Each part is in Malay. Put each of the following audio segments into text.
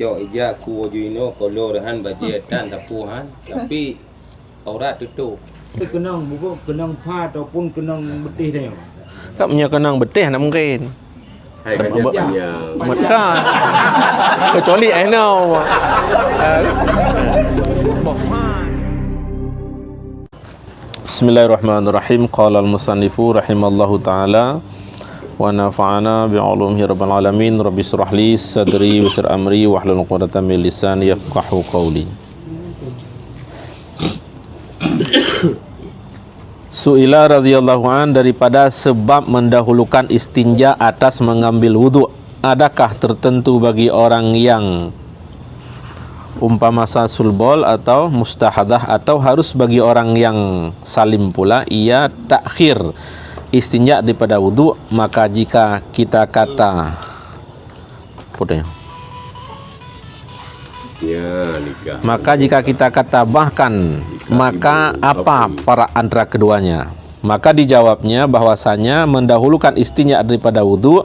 cok ija ku juino kolor han bajetan tapuhan tapi aurat tutup. Kenang buku kenang pha ataupun kenang betih dia. Tak punya kenang betih nak mungkin. Hai kajatnya. Maka kecuali I know. Bismillahirrahmanirrahim. Qala al-musannifu rahimallahu taala wa nafa'ana bi'ulumihi rabbil alamin. Rabbi shrah li sadri wa yassir amri wahlul 'uqdatam min lisani yafqahu qawli. Su'ila radhiyallahu an, daripada sebab mendahulukan istinja atas mengambil wudu, adakah tertentu bagi orang yang umpama sasul bol atau mustahadah, atau harus bagi orang yang salim pula ia takhir istinja daripada wudu? Maka jika kita kata maka jika kita kata bahkan, maka apa para antara keduanya? Maka dijawabnya bahwasanya mendahulukan istinja daripada wudu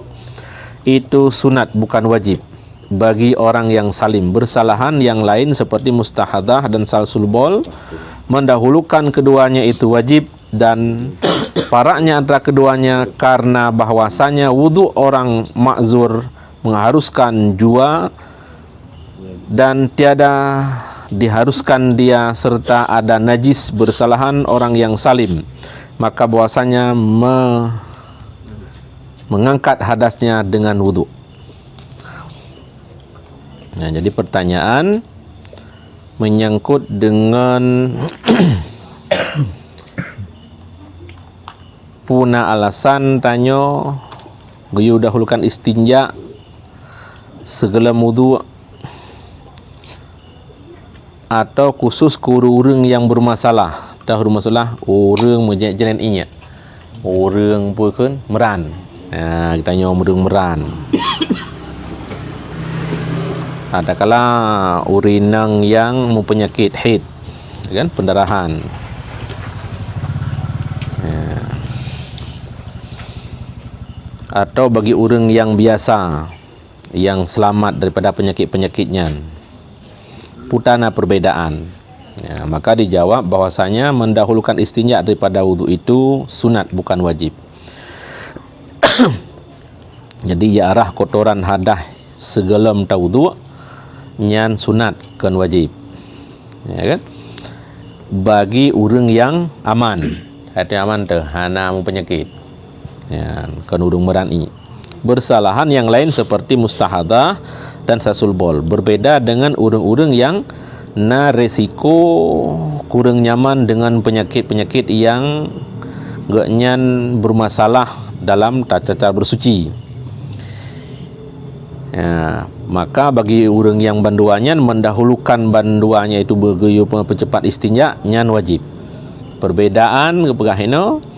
itu sunat bukan wajib bagi orang yang salim. Bersalahan yang lain seperti mustahadah dan salsul bol, mendahulukan keduanya itu wajib, dan paraknya antara keduanya karena bahwasanya wudu orang makzur mengharuskan jua dan tiada diharuskan dia serta ada najis. Bersalahan orang yang salim, maka bahwasanya mengangkat hadasnya dengan wudu. Nah, jadi pertanyaan menyangkut dengan puna alasan tanya gayu dahulukan istinja segala wudu atau khusus kurung yang bermasalah. Dah bermasalah urang menjejen inya. Urang pun kan meran. Nah, kita tanya urang meran. Ada kala urinang yang mempenyakit haid, kan, pendarahan. Atau bagi orang yang biasa yang selamat daripada penyakit-penyakitnya, putana perbedaan. Ya, maka dijawab bahwasanya mendahulukan istinja daripada wudu itu sunat bukan wajib. Jadi ya arah kotoran hadah segelem wudu nyan sunat kan wajib. Ya kan? Bagi orang yang aman, hati aman teh hana penyakit. Ya, kan urung merani. Bersalahan yang lain seperti mustahadah dan sasul bol, berbeda dengan urang-urang yang na resiko kurang nyaman dengan penyakit-penyakit yang gaknyan bermasalah dalam cara bersuci. Ya, maka bagi orang yang banduannya mendahulukan banduannya itu begayu pencepat istinja nyan wajib. Perbedaan kepegahino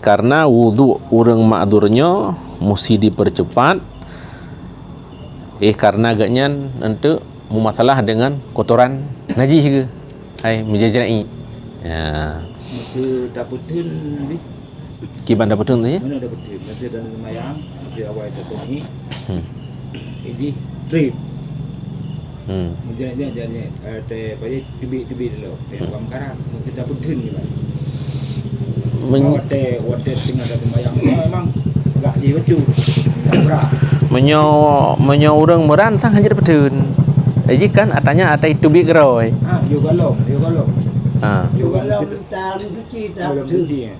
karena wudu orang ma'durnya mesti dipercepat karena agaknya nanti masalah dengan kotoran najis ke hai menjajai ya Itu dapetin ni. kiban dapetin tu ya Mana dapetin? Nanti dan mayang, nanti awal datang ni. Ini trip. Jangan teh pada tibi dulu. Yang bangkaran nanti dapetin ni lah. Wadah tinggal dalam mayang memang enggak je baju. Berat. menyo orang meran tang hanya dapetin. Jadi kan atanya atai tubi geroi. Yo galong. Yo galong ta suci ta suci.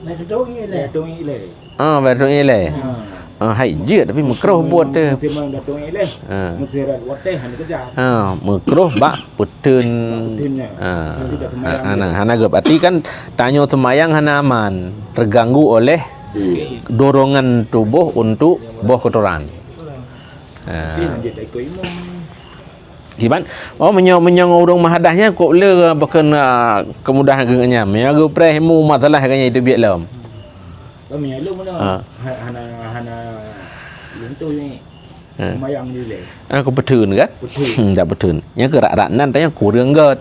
Mai kedong ile. Baru ile. Hai je tapi makruh buat tu. Memang datang ile. Mesti wadah han kerja. Makruh bak putun. Hana gap arti kan tanyo semayang hana aman, terganggu oleh dorongan tubuh untuk buah kotoran. Kiban menyang urang mahadahnya kok le bahkan kemudahan gengnya me agu prehmu masalah gengnya itu biak lem. Menyalung mana? Hana lentu ni. Mayang ni le. Aku betun kan? Tak betun. Yang kerak-rak nan tanya kurang gat.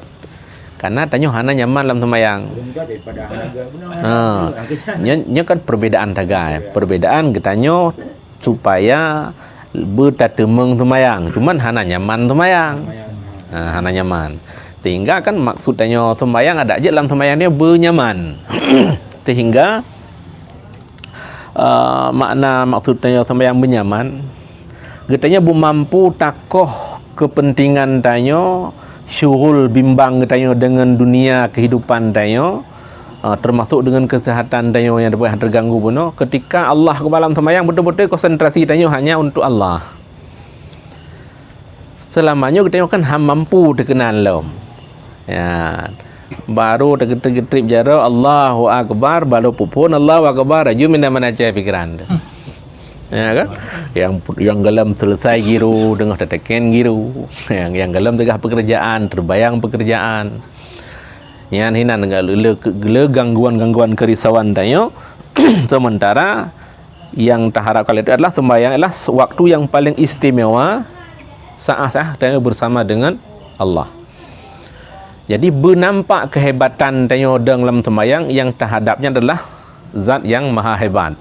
Karena tanya hana nyaman dalam sembahyang. Enggak daripada harga benar. Nya kan perbedaan tagai. Perbedaan getanyo supaya bertatemeng sembahyang. Cuman hana nyaman sembahyang. Hana nyaman. Sehingga kan maksud tanya sembahyang ada aja dalam sembahyang dia bernyaman. Sehingga makna maksud tanya sembahyang bernyaman. Getanya bu mampu takoh kepentingan tanyo syughul bimbang tanyo dengan dunia kehidupan tanyo, termasuk dengan kesehatan tanyo yang dapat terganggu puno. Ketika Allah ke dalam sembahyang betul-betul konsentrasi tanyo hanya untuk Allah. Selamanya kita kan mampu terkenal lo. Ya. Baru tergetrip jaro Allahu akbar, baru pupun Allahu akbar aju minda mana cai pikiran. Ya kan? Yang gelam selesai giru dengan teteken giru, yang gelam tegah pekerjaan, terbayang pekerjaan. Yang hinan le gangguan-gangguan kerisauan tayo. Sementara yang taharap kali itu adalah sembahyang adalah waktu yang paling istimewa saat tayo bersama dengan Allah. Jadi bernampak kehebatan tayo dalam sembahyang yang terhadapnya adalah zat yang maha hebat.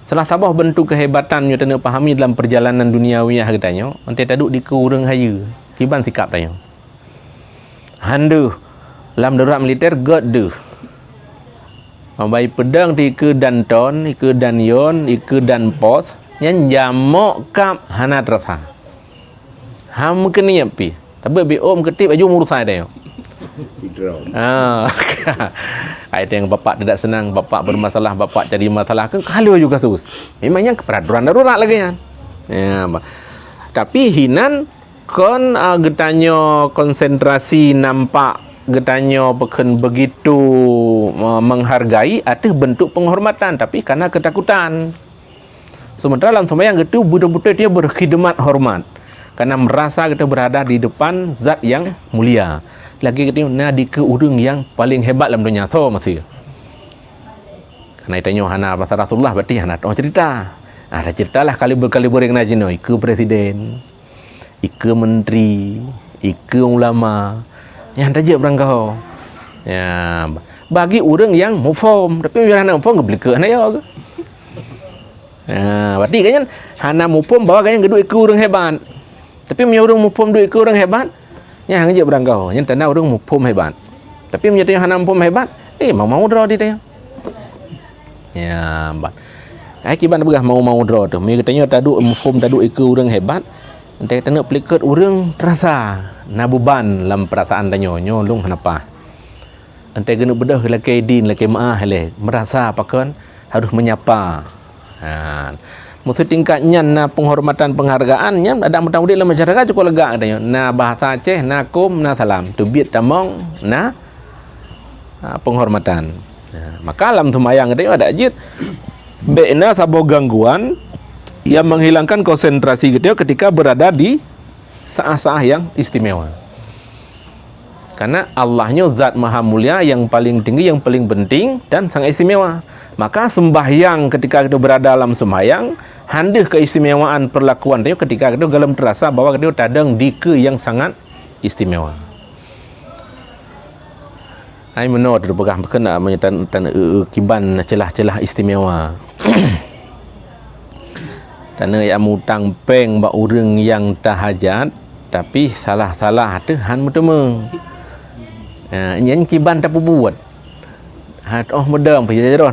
Salah sabah bentuk kehebatan yang kita pahami dalam perjalanan duniawiah katanya, nanti taduk di kurang haya. Kiban sikap tanya. Handu dalam darurat militer god de. Membaik pedang di ke dan ton, ke dan yon, ke dan pos, yang jamok kap hanat rasa. Ham keni api. Tapi om ketip aju murusai tanya. Itu yang bapak tidak senang, bapak bermasalah, bapak cari masalah kan kalau juga sus. Memangnya peraturan darurat lagi kan. Ya, tapi hinan kon getanyo konsentrasi nampak getanyo bukan begitu menghargai atau bentuk penghormatan, tapi karena ketakutan. Sementara dalam sembahyang itu betul-betul dia berkhidmat hormat karena merasa kita berada di depan zat yang mulia. Lagi kita nadi ke urang yang paling hebat dalam dunia so masih. Karena itanya hana pasal Rasulullah berarti hana cerita. Ada ceritalah kali-kali yang najino ke presiden, ke menteri, ke ulama. Yang tajuk berangkau. Ya, bagi urang yang mufham, tapi biar hana mufham geblik ke hana ya. Ya, berarti kan hana mufham bawa kan geduk ke urang hebat. Tapi punya urang mufham duit ke urang hebat. Yang hanya berangkau, yang tanda orang mufham hebat. Tapi menjadi hana mufham hebat, mau draw dia tanya. Ya, bat. Kiban begah mau draw tu. Mereka tanya tadu mufham tadu ikut orang hebat. Nanti tanya pelikat orang terasa na beban dalam perasaan tanya nyolong kenapa. Nanti kena bedah laki din laki maah le merasa pakan harus menyapa. Musuh tingkatnya na penghormatan penghargaannya ada mudah-mudah dalam masyarakat cukup lega katanya. Na bahasa Aceh, na kum, na salam. Tubit tamong, na penghormatan. Maka dalam sembahyang katanya ada ajit be'na sabo gangguan yang menghilangkan konsentrasi kita ketika berada di saat-saat yang istimewa. Karena Allahnya zat maha mulia yang paling tinggi, yang paling penting dan sangat istimewa. Maka sembahyang ketika kita berada dalam sembahyang handih keistimewaan perlakuan dia ketika kita dalam terasa bahwa kita tadang di ke yang sangat istimewa. Ai menor terpegah kena menyatan kiban celah-celah istimewa. Tanah yang mutang peng ba urang yang tahajat tapi salah-salah tu han bertemu. Nyen kiban tak buat. Medang pejajah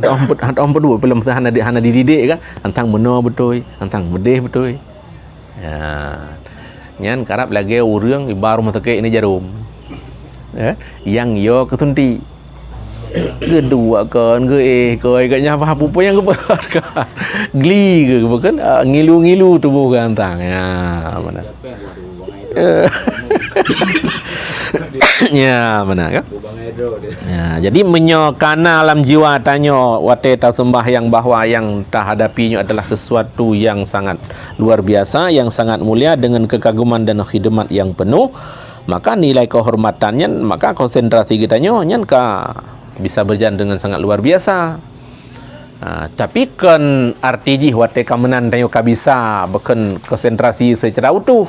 berdua belum hana dididik kan antang menor betul antang medeh betul ya nyan karap lagi urang baru masake ini jarum yang yo ketunti kedua kan kayaknya apa yang keberat kan geli ke bukan ngilu-ngilu tubuh gantang ya mana ya mana kan ya, jadi menyokana alam jiwa tanyo wate ta sembahyang bahwa yang tak hadapinya adalah sesuatu yang sangat luar biasa, yang sangat mulia dengan kekaguman dan khidmat yang penuh, maka nilai kehormatannya, maka konsentrasi kita nyan ka bisa berjalan dengan sangat luar biasa. Tapi kan arti wate kamenan tanyo ka bisa beken konsentrasi secara utuh.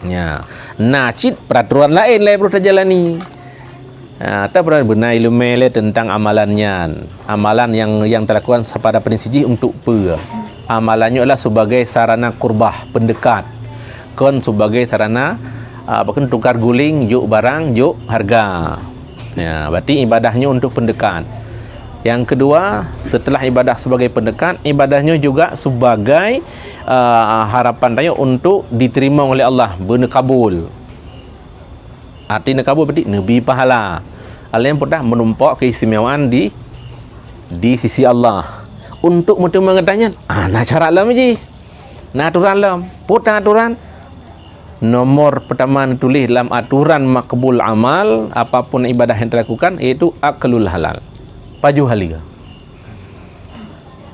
Ya, Nacit peraturan lain perlu terjalani. Tak pernah benar ilmu tentang amalannya. Amalan yang terlakukan pada prinsip untuk apa? Amalannya adalah sebagai sarana kurbah, pendekat. Kon sebagai sarana tukar guling, juk barang, juk harga. Ya, berarti ibadahnya untuk pendekat. Yang kedua, setelah ibadah sebagai pendekat, ibadahnya juga sebagai harapan saya untuk diterima oleh Allah, benar kabul. Arti nak kabul berarti nabi pahala. Allah yang pernah menumpak keistimewaan di sisi Allah. Untuk mutu mengetahuinya, nak cara alam je. Nak aturan alam, putar aturan. Nomor pertama tulis dalam aturan makbul amal, apapun ibadah yang dilakukan, iaitu aklul halal. Paju halia.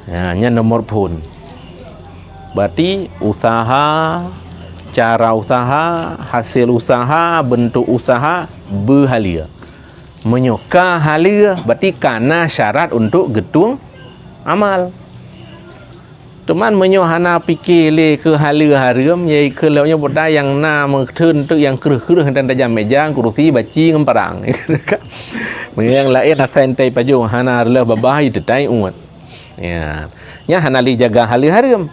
Nya nomor pun. Berarti usaha, cara usaha, hasil usaha, bentuk usaha berhalia. Menyuka halia berarti karena syarat untuk getung amal. Teman menyohana fikir le ke halia haram yai ke leunya boda yang na mengtun tu yang kereh-kereh dan tajam meja kursi baci ngemparang. Yang lain asantai paju hana rela babah itu tai umat. Ya. Nya hana li jaga halia haram.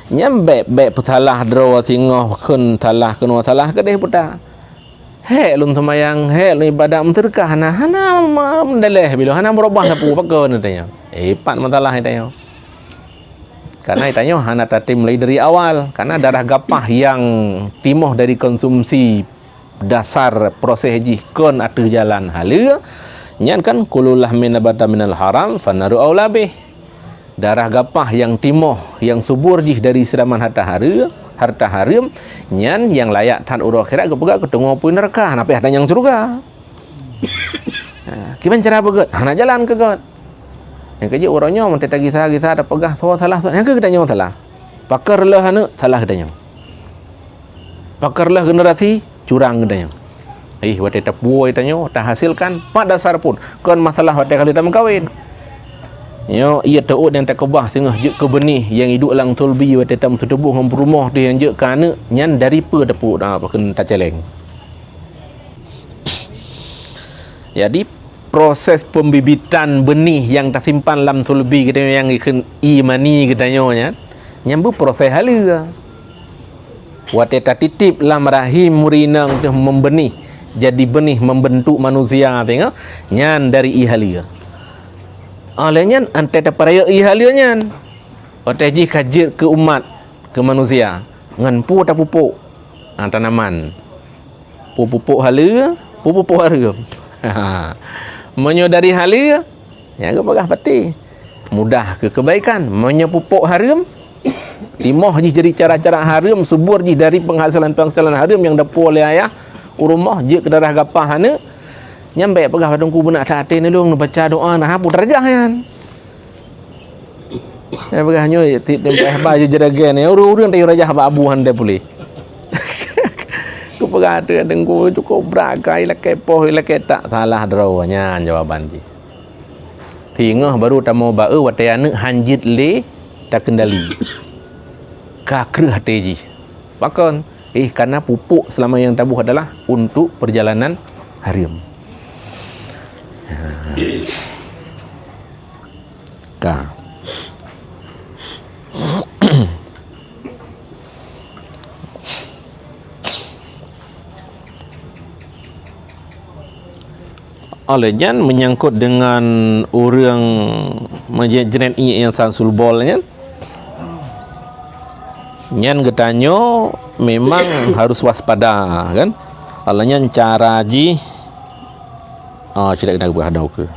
Nya bek salah draw singoh kun salah kun salah ke deh boda. Lun semayang, lun ibadah menterkah hana mendeleh bila hana merubah sapu pakai nantinya. Pat masalah itu. Karena itu hana tadi mulai dari awal. Karena darah gapah yang timoh dari konsumsi dasar proses haji kon atu jalan halia. Nyan kan kulullah min nabata minal haram fanaru aula bih. Darah gapah yang timoh yang subur jih dari sedaman harta haram nyan yang layak tan urang akhirat kepegak ketemu pun neraka napi ada yang surga. Gimana cara begot? Hana jalan ke got. Yang kerja orangnya menteta kisah ada pegah salah. Yang ke kitanya salah. Pakarlah hana salah kitanya. Pakarlah generasi curang kitanya. Wate tapu itanya tak hasilkan pada dasar pun. Kon masalah wate kali tak mengkawin. Yo ia tahu yang tak kebah tengah je ke benih yang hidup lang tulbi wate tam sedebuh ngam rumah dia yang je kana nyan dari pe tepuk dah paken tak celeng. Jadi proses pembibitan benih yang tersimpan dalam tulbi kita yang imani katanya nya nyambu proses halia. Wate titip lam rahim murinang membenih jadi benih membentuk manusia tengok nyan dari ihalia. Olehnya antara peraya ihalia nyan. Otaji kajir ke umat ke manusia ngan pu tak pupuk tanaman. Pupuk halia, pupuk haram. Menyodari halia yang ke pegah pati. Mudah ke kebaikan, menyepupuk haram. Timoh jadi cara-cara haram subur dari penghasilan haram yang dapat oleh ayah urumah je ke darah gapah hana nyampe pegah padungku benak tate ni long baca doa nah hapu darjah kan. Ya pegah nyo tip tempat baju jeragen ni urang tayu rajah abu hande pulih. Ku pegah ada dengku cukup beragai la kepoh la tak salah drawanya jawaban ji. Tingah baru tamu bae watayana hanjit le tak kendali. Ka kreh hati ji. Bakon karena pupuk selama yang tabuh adalah untuk perjalanan haram. Olehnya menyangkut dengan orang menjerit yang sansul bolnya nyan getanyo memang harus waspada kan. Alanya cara ji tidak kena berhadau ke.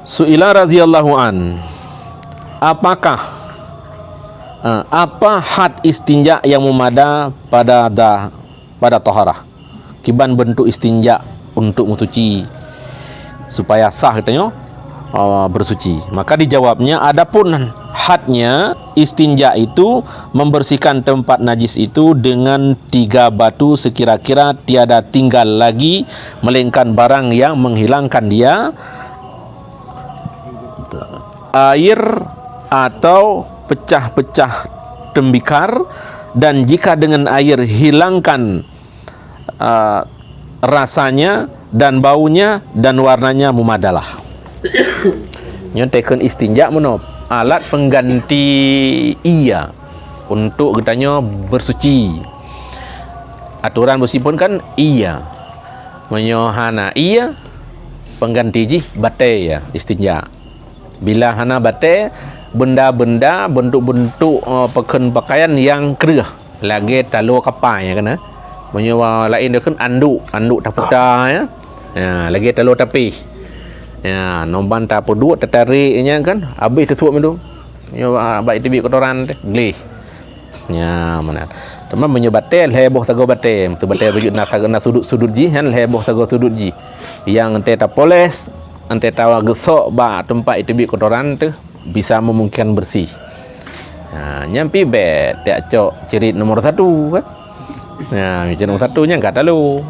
Su'ila raziyallahu an. Apakah apa had istinja yang memada pada taharah? Kiban bentuk istinja untuk mensuci supaya sah katanya bersuci. Maka dijawabnya adapun hadnya istinja itu membersihkan tempat najis itu dengan 3 batu sekira-kira tiada tinggal lagi melainkan barang yang menghilangkan dia, air, atau pecah-pecah tembikar, dan jika dengan air hilangkan rasanya dan baunya dan warnanya memadalah. Nyontekkan istinja menop alat pengganti iya untuk katanya bersuci. Aturan bersih pun kan iya menyohana iya pengganti ji bate ya istinja. Bila hana bate benda-benda bentuk-bentuk pakaian yang kerah lagi talu kapai ya kan menyewa lain dia kan anduk taputa ya. Lagi talu tapi ya nomban tapu dua tertariknya kan habis tersuap itu nyewa baik tibik kotoran teh glih ya mana teman menyebatel heboh tago batem tu batel wujud nak sudut ji kan heboh tago sudut ji yang ente tapoles ente tawa gesok ba tempat tibik kotoran tu bisa memungkinkan bersih. Nyampi bet tak cok cerit nomor 1 kan. Cerit nomor 1 nya enggak tahu.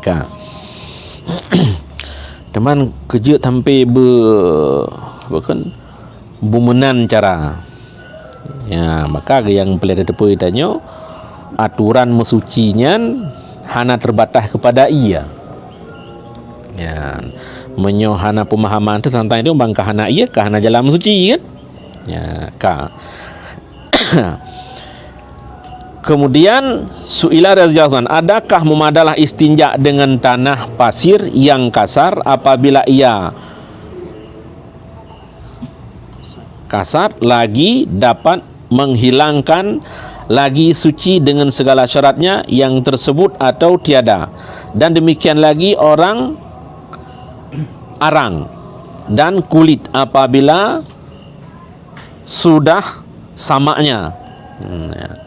Kan. Teman kerja sampai bukan bumenan cara. Ya, maka yang pelada tepui tanya aturan mesucinya hana terbatas kepada ia. Ya, menyohana pemahaman tu tentang itu bang kahana iya kahana jalan suci kan. Ya, ka. Kemudian suila radhiyallahu anhu, adakah memadalah istinja dengan tanah pasir yang kasar apabila ia kasar lagi dapat menghilangkan lagi suci dengan segala syaratnya yang tersebut atau tiada. Dan demikian lagi orang arang dan kulit apabila sudah samanya.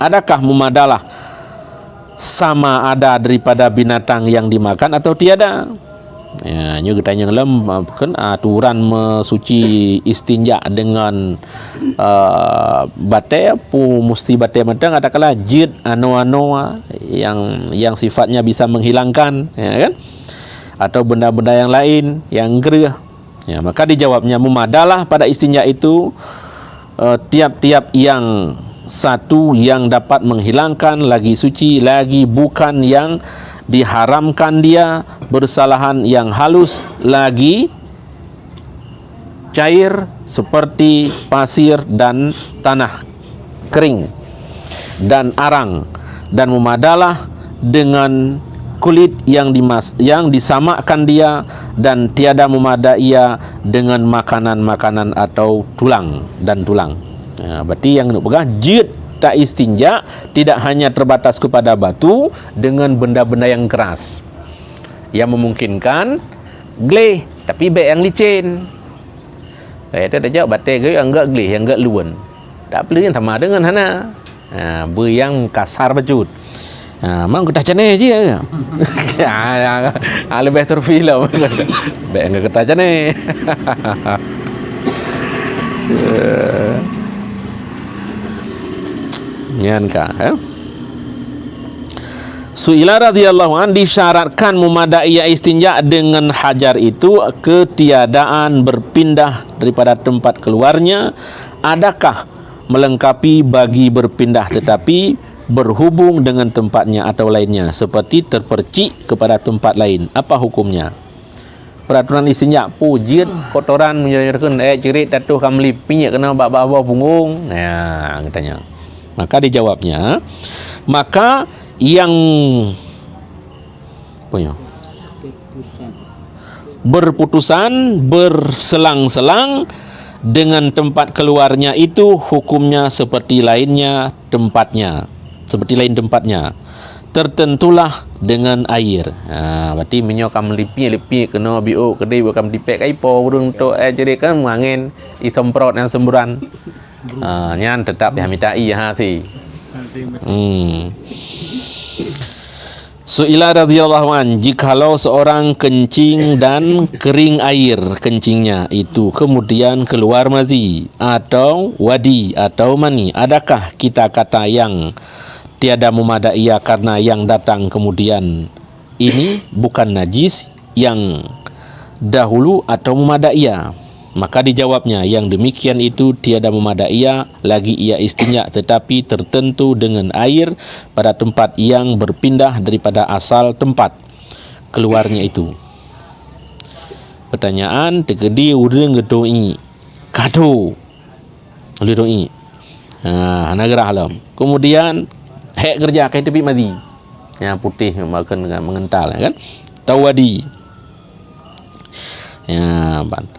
Adakah memadalah sama ada daripada binatang yang dimakan atau tiada? Ya, ini kita tanya lem kan aturan mesuci istinja dengan bate pu mesti bate matang ada kala jid anu yang sifatnya bisa menghilangkan ya kan? Atau benda-benda yang lain yang gerah. Ya, maka dijawabnya memadalah pada istinja itu tiap-tiap yang satu yang dapat menghilangkan lagi suci lagi bukan yang diharamkan dia bersalahan yang halus lagi cair seperti pasir dan tanah kering dan arang, dan memadalah dengan kulit yang disamakan dia dan tiada memadai ia dengan makanan-makanan atau tulang dan tulang. Berarti yang nak pegang jid tak istinja tidak hanya terbatas kepada batu dengan benda-benda yang keras yang memungkinkan gleh tapi baik yang licin. Itu dah jawab batai ge enggak gleh yang enggak luan. Tak perlu yang sama dengan hana. Yang kasar bacut. Mang ketah cane je ya. Lebih terfilm. Baik enggak ketah cane. Nyan ka Suila radhiyallahu an disyaratkan memadai istinja dengan hajar itu ketiadaan berpindah daripada tempat keluarnya. Adakah melengkapi bagi berpindah tetapi berhubung dengan tempatnya atau lainnya seperti terpercik kepada tempat lain? Apa hukumnya? Peraturan istinja pujit kotoran menjadikan cerit tatuh kamlip pinyak kena bak-bak punggung. Katanya. Maka dijawabnya, maka yang berputusan berselang-selang dengan tempat keluarnya itu hukumnya seperti lainnya tempatnya, seperti lain tempatnya. Tertentulah dengan air. Berarti menyokam lipi kena bio kedai bukan dipek kaipo burung untuk cerit kan angin isemprot yang semburan. Nyan tetap dihamitai hati. Suila radhiyallahu an, jikalau seorang kencing dan kering air kencingnya itu kemudian keluar mazi atau wadi atau mani, adakah kita kata yang tiada memadai karena yang datang kemudian ini bukan najis yang dahulu atau memadai? Maka dijawabnya, yang demikian itu tiada memadai lagi ia istinja, tetapi tertentu dengan air pada tempat yang berpindah daripada asal tempat keluarnya itu. Pertanyaan, tegedi urang gedoi kado lidoi. Nagerah alam. Kemudian hek kerja kai tepi madi. Yang putih makan dengan mengental kan. Tawadi. Ya, ban.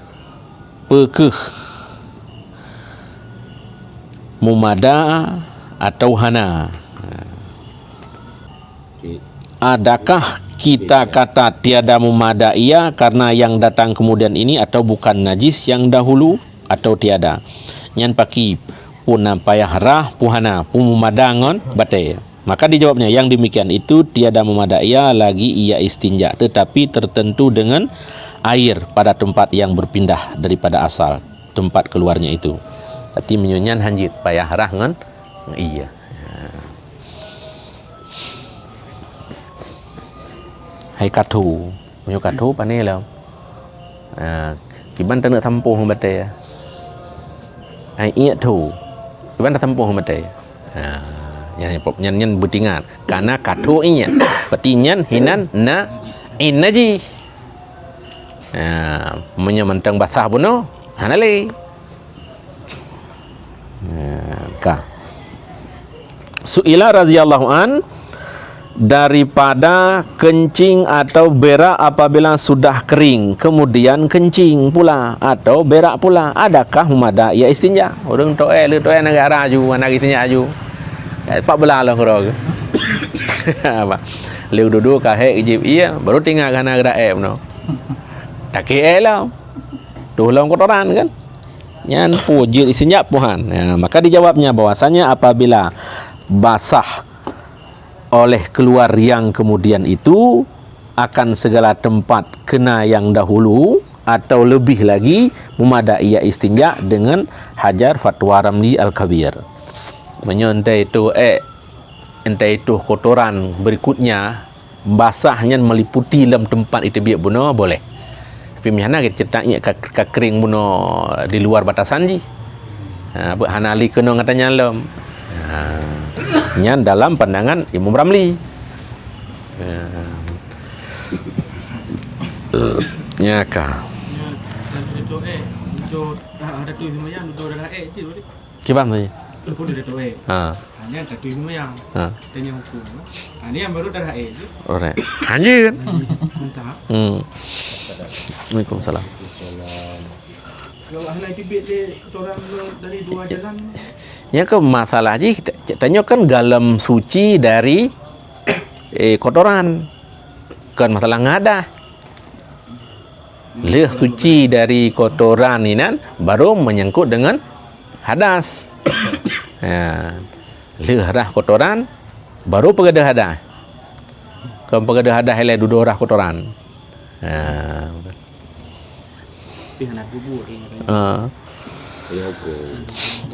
Pekeh mumada atau hana. Adakah kita kata tiada memadai karena yang datang kemudian ini, atau bukan najis yang dahulu, atau tiada? Nyan paki puna payah rah puhana pumumadangon bate. Maka dijawabnya, yang demikian itu tiada memadai lagi ia istinja, tetapi tertentu dengan air pada tempat yang berpindah daripada asal tempat keluarnya itu. Tapi menyunyan hanjit payah rah ngon iya. Hai katu, punya katu pane lah. Kiban tak nak tampung bate. Hai iya tu, kiban tak tampung bate. Nyan bertingat. Karena katu iya, bertingan hinan na inaji. Menyamantang basah buno, hanale. Ka. Su'ila radhiyallahu an, daripada kencing atau berak apabila sudah kering kemudian kencing pula atau berak pula, adakah humada ia istinja? Orang toe le toe negara aju anak istinja aju. Pak belah lah kerog. Apa? Leu duduk kahek ijib iya baru tinggal kana graep no. Tak lah. Tuh long kotoran kan. Nyan pujil istinja puhan. Maka dijawabnya bahwasanya apabila basah oleh keluar yang kemudian itu, akan segala tempat kena yang dahulu, atau lebih lagi memadai ia istinja dengan hajar fatwa Ramli Al-Kabir. Menyontai itu entai itu kotoran berikutnya basahnya meliputi dalam tempat itu biak buno boleh. Tapi mihana kita cetaknya kering buno di luar batasan ji. Buat hanali kena katanya lem. Nyan dalam pandangan Imam Ramli. Ya kah. Kibam tu. Hanya satu yang. Tanya hukum. Ini yang baru darah je. Alright. Anjir. Waalaikumsalam. Kalau ahli tibet dia kotoran dari dua jalan. Ya ke masalah je kita tanya kan galam suci dari kotoran. Kan masalah ngada. Leh suci dari kotoran ini kan baru menyangkut dengan hadas. Ya. Leh rah kotoran baru pegadah hadas. Kan pegadah hadas hele duduk rah kotoran.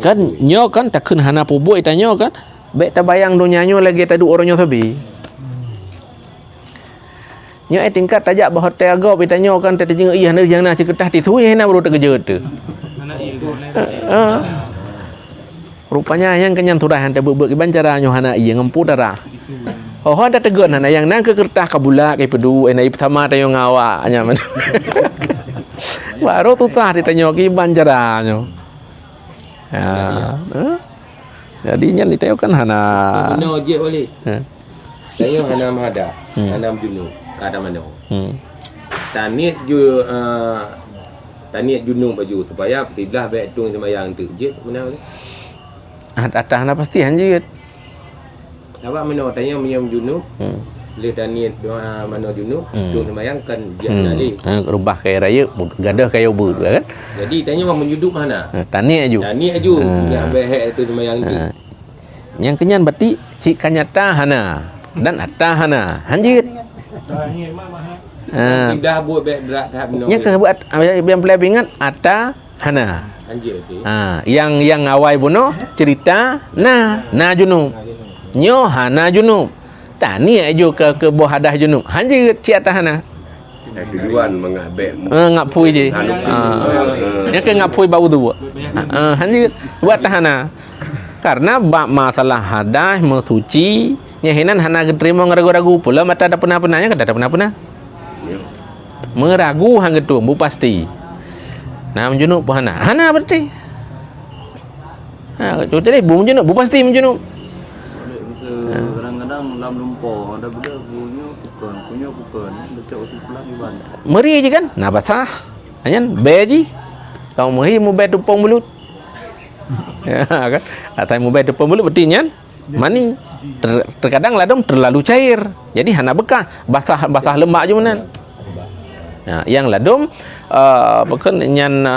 Kan nyo kan tak kena hana pubu itanyo kan baik tak bayang dunia nyo lagi tak duk orangnya sabi nyo tingkat tajak bah hotel agop itanyo kan tak jeng iya hana jang na ciketah titu hena baru tak kerja tu rupanya yang kenyan turah han tak bebek iban cara nyo hana iya ngempu darah oh ada tegon hana yang nang ke kertah kabula kai pedu enai sama tayo ngawa nya man baru tutah ditanyo ki ban cara nyo. Ya. Jadinya ni tayo kan hana. Bina je boleh. Tayo hana mahada, hana junub, kada mana. Taniat ju taniat junub baju supaya tidak baik tung sembahyang tu je mana boleh. Atah hana pasti hanjit. Awak mana tanya miam junub. Le taniat mana junub, tung sembahyang kan je tadi. Rubah kaya raya, gadah kaya ubur kan. Jadi tanya mau menyuduk mana? Taniat aju. Taniat aju. Ya baik tu sembahyang tu. Yang kenyan berarti cik kanyata hana dan atah hana hanjit. Tidak buat baik berat tahap minum. Yang kena buat yang pelai ingat atah hana. Hanjit tu. Yang awai buno cerita na junub. Nyo hana junub. Tani aju ke buah hadah junub. Hanjit cik atah hana. Tujuan mengabek. Ngapui je. Ya ke ngapui bau tu. Hanya buat tahana. Karena bab masalah hadas mensuci, nyahinan hana terima ngeragu-ragu pula mata ada pernah-pernahnya kata ada pernah-pernah. Meragu hang gitu, bu pasti. Nah menjunuk pun hana berarti. Cuba tadi bu menjunuk, bu pasti menjunuk. Kadang-kadang dalam lumpur ada benda punya bukan becak usul pulang ibadah. Meri je kan? Nah basah. Hanya be je. Kau meri mu be tupung mulut. Ya kan? Atau mu be tupung mulut berarti nyan mani. Terkadang ladom terlalu cair. Jadi hana bekah, basah lemak je menan. Nah, yang ladom bukan nyan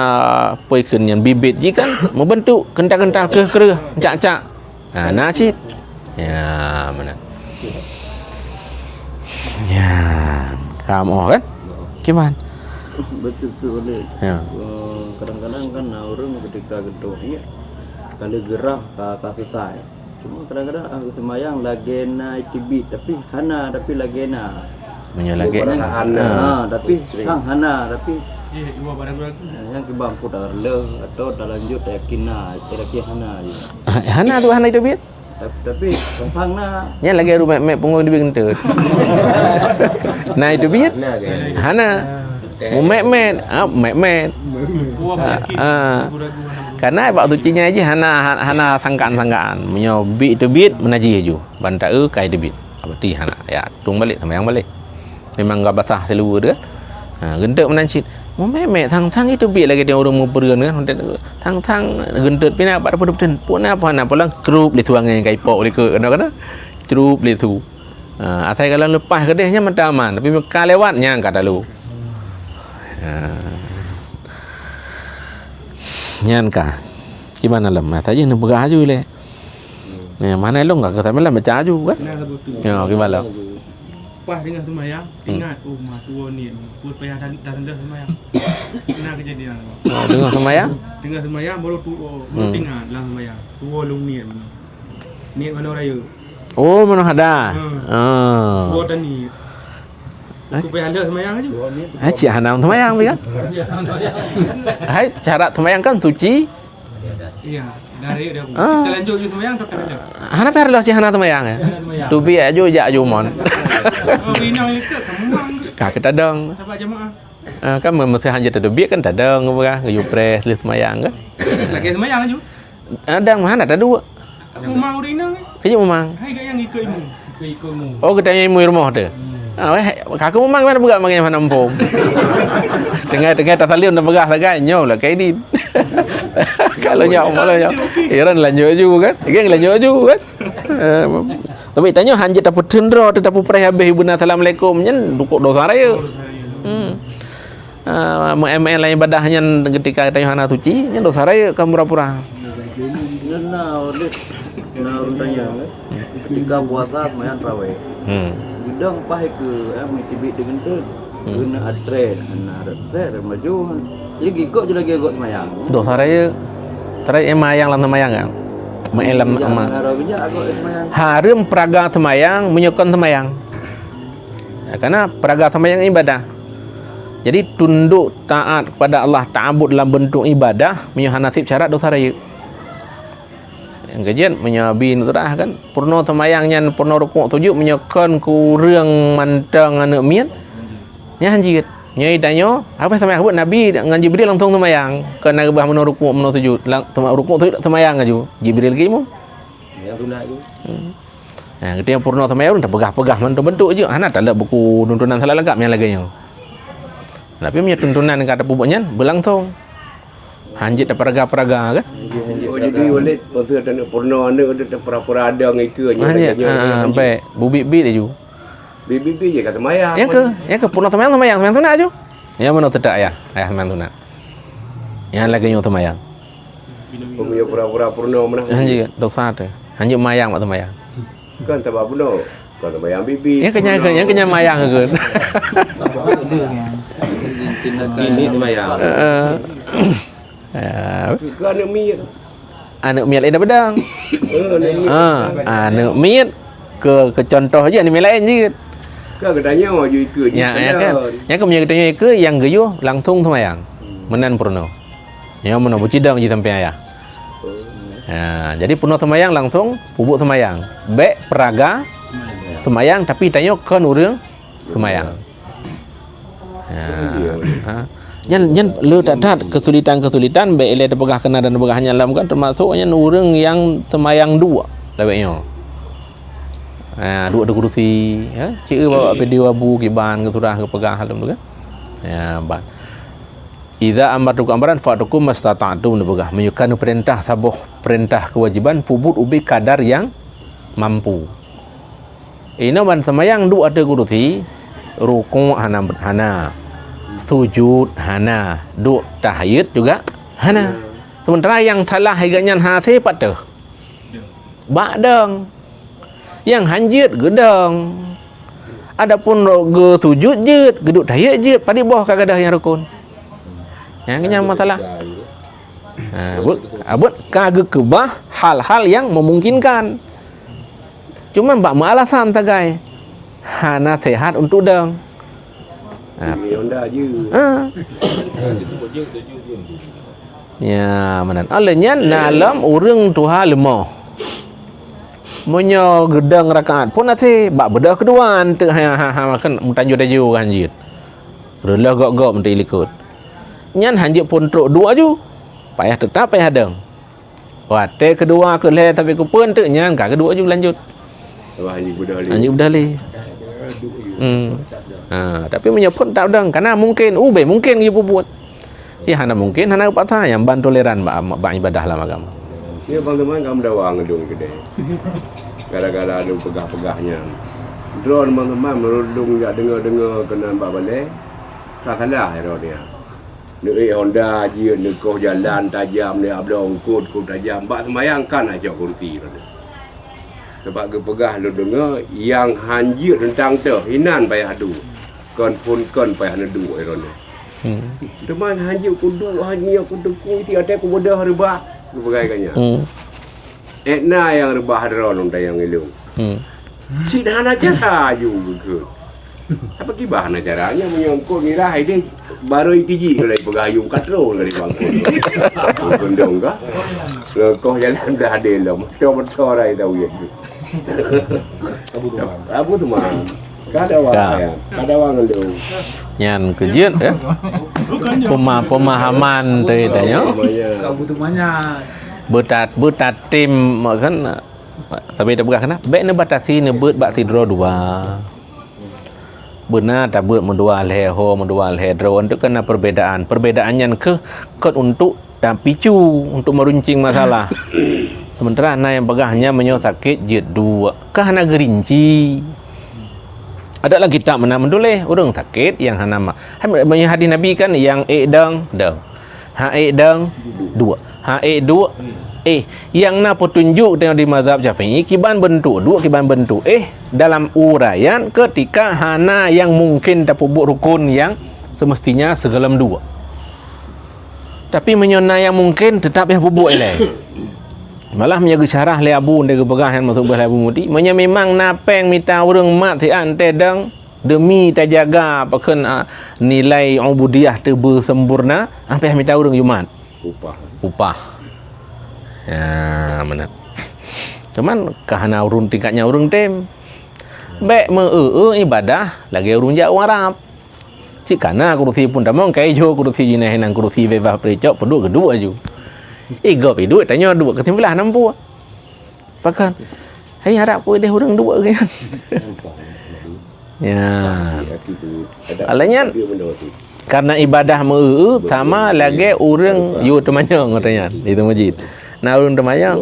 poiken nyan bibit je kan membentuk kental-kental kerah-kerah, cak-cak. Nah cit. Ya, mana? Ya, kamu kan? Gimana? Betul tu boleh. Ya. Kadang-kadang kan orang ketika gedung ni kalau gerah tak selesai. Cuma kadang-kadang aku semayang lagena tibit tapi hana tapi lagena. Menyalagi. Tapi sang hana tapi yang ke bangku dah le atau dah lanjut dah yakinna yakin hana je. Hana tu hana itu biat. Tapi sang na Nya lagi rumah mek punggung di kentut. Nah itu biat. Hana. Mu mek karena pak sucinya aja hana sangkaan menyobi itu bit menaji aju banta kai itu bit berarti hana ya tung balik sama yang balik memang enggak basah seluruh dia gentek menancit mu mek thang itu bit lagi dia orang mu pereun kan thang gentet pina pada betul pun apa hana pulang kerup di tuangan kai pok di ke kena kerup di tu asai kalau lepas kedehnya mentah aman tapi ka lewatnya kata lu nyan ka gimana lem saja ni begah aju le mana lu enggak kata malam baca aju kan ya gimana Pas dengan semayang ingat mak tua ni put payah dah semayang kena kejadian dengan semayang baru tinggal lah semayang tua lu niat mana raya oh mana ada tua dan ni aku payah dah semayang aja cik hanam semayang kan hai cara semayang kan suci iya dari dia kita lanjut je semayang tak ada hana perlu cik hana semayang ya tu bi aju jak aju mon binang itu kamu ka kita dong sahabat jemaah kan mesti hanya tu bi kan tadang ngah ngayu pres lih semayang kan lagi semayang aja ada mana ada dua aku mau rinang kaya memang hai gak yang ikutmu oh kita nyanyi rumah tu kaku memang mana buka manggil mana empom tengah tak salim dah berah lagi nyaw lah kayak ni kalau nyaw iran lanjut juga kan lanjut juga kan tapi tanya hanjit apa tendro tetapi perih habis ibu assalamualaikum nyen dukuk dosa raya ML lain ibadahnya ketika tanya hana suci nyen dosa raya kamu pura-pura nah tanya ketika puasa semayang tarawih bidang pahit ke tibit dengan tu kena atret maju jadi gigok je lagi gigok semayang dosa raya terai emayang lan semayang kan melam ama harum peraga semayang menyokon semayang karena peraga semayang ibadah jadi tunduk taat kepada Allah ta'abud dalam bentuk ibadah menyuhan nasib syarat dosa raya yang kajian menyabi nutrah kan purno semayangnya purno rukuk tujuh menyokon kurang mantang anak miat nya hanjit nyai tanya apa semayang buat nabi dengan Jibril langsung semayang kena gebah meno rukuk meno tujuh rukuk tujuh semayang aju Jibril lagi mu yang sunat tu nah ketika purno semayang dah pegah-pegah bentuk je ana tak ada buku tuntunan salah lengkap yang lagi tapi punya tuntunan kata pupuknya berlangsung hanjit dah peraga-peraga kan Jadi walid pasal ada purna ada pura-pura ada gitu aja. Baik, bubit-bit aja. Bibi je kata maya. Ya ke purna semayang sunat aja. Ya mana tidak ayah semayang sunat. Yang lagi nyo semayang. Punya pura-pura purna mana. Hanjit dosa tu. Hanjit mayang mak semayang. Kan sebab purna. Kan semayang bibi. Ya kenya mayang ke. ini semayang Kan anak miat lain dah pedang. Anak miat ke contoh aja ni lain je. Kan katanya je ikut je. Ya, kan. Yang kemudian katanya ke yang geyo langsung semayang. Menan purno. Ya mana bercidang je sampai ayah. Ya, jadi purno semayang langsung bubuk semayang. Bek peraga semayang tapi tanya kan urang semayang. Ya. Jan lu tak kesulitan bek ele pegah kena dan pegahnya lam kan termasuknya urang yang semayang dua lebihnya. Dua ada kursi ya cik bawa video abu kiban ke surah ke pegah halam tu kan ya ban idza amartukum amran fa'tukum mastata'tum pegah menyukan perintah sabuh perintah kewajiban pubut ubi kadar yang mampu ini ban semayang dua ada kursi rukuk hana sujud hana duk tahiyat juga hana sementara yang salah higanya hati patah bakdang yang hanjit gedang adapun ge sujud je geduk tahiyat je padi boh kagadah yang rukun yang kenyang masalah abut kage kebah hal-hal yang memungkinkan cuma mbak alasan tagai hana sehat untuk dang Ini Honda je. Ya mana alanya dalam urang tuha lemah Monyo gedang rakaat pun nasi bak bedah kedua ante makan mutanju daju hanjit. Relah gok-gok menti likut. Nyan hanjit pun truk dua ju. Payah tetap payah deng. Wate kedua ke le tapi ku pun tu nyan ka kedua ju lanjut. Wah hanjit budak li. Hanjit budak li. Tapi menyebut tak deng karena mungkin mungkin ibu buat. Ya hana mungkin hana patah yang ban toleran bak ibadah lah agama. Ya bang teman kamu dah ngedung kedai. Gara-gara ada pegah-pegahnya. Drone teman-teman merudung jak dengar-dengar kena mbak balik. Tak kalah hero dia. Ni Honda je nekoh jalan tajam ni abdong kod tajam. Mbak semayang kan ajak kursi tu. Sebab ke pegah lu dengar yang hanjir tentang tu hinan payah adu. Kon payah nedu hero ni. Teman hanjir kudu hanya kudu ku ti ada ku bodah rebah. Sebagainya. Etna yang rebah dron unta yang ilung. Si dah nak cara juga ke. Apa kibah nak caranya menyongkol ngira dia baru itiji oleh pegayung katro dari bangkon. Gondong ka. Kau jalan dah ada lah. Motor ai tahu ya. Abu tu mah. Kada wang ngelu. Nyan kejian ya. Pemahaman tu tanya. Kau butuh banyak. Betat tim kan tapi tak berah kena baik ne batasi ne bet bak tidro dua benar tak bet mendua leho mendua ledro untuk kena perbedaannya ke untuk dan picu untuk meruncing masalah sementara na yang pegahnya sakit je dua kah hana gerinci ada lagi kitab mana mendoleh orang sakit yang hana mak hadis nabi kan yang dang dua dua yang na petunjuk tengok di mazhab Syafi'i kiban bentuk dalam uraian ketika hana yang mungkin tapubuk rukun yang semestinya segelam dua tapi menyona yang mungkin tetap yang pubuk eleh malah menjaga syarah le abu ndega pegah yang masuk belah abu mudi memang napeng minta urang mat ti ante dang demi terjaga paken nilai ubudiyah tu bersempurna apa yang minta urang jumat upah ya mana cuman kahana urun tingkatnya urung tem baik ibadah lagi urun jak Arab cikana kursi pun tamang kai jo kursi jinah nang kursi bebas precok penduk kedua ju gop duit tanya dua ketimbelah nampu pakan hai harap pun dia urang dua kan ya alanya karena ibadah sama lagi urang yu temanyang katanya itu masjid na urun temayang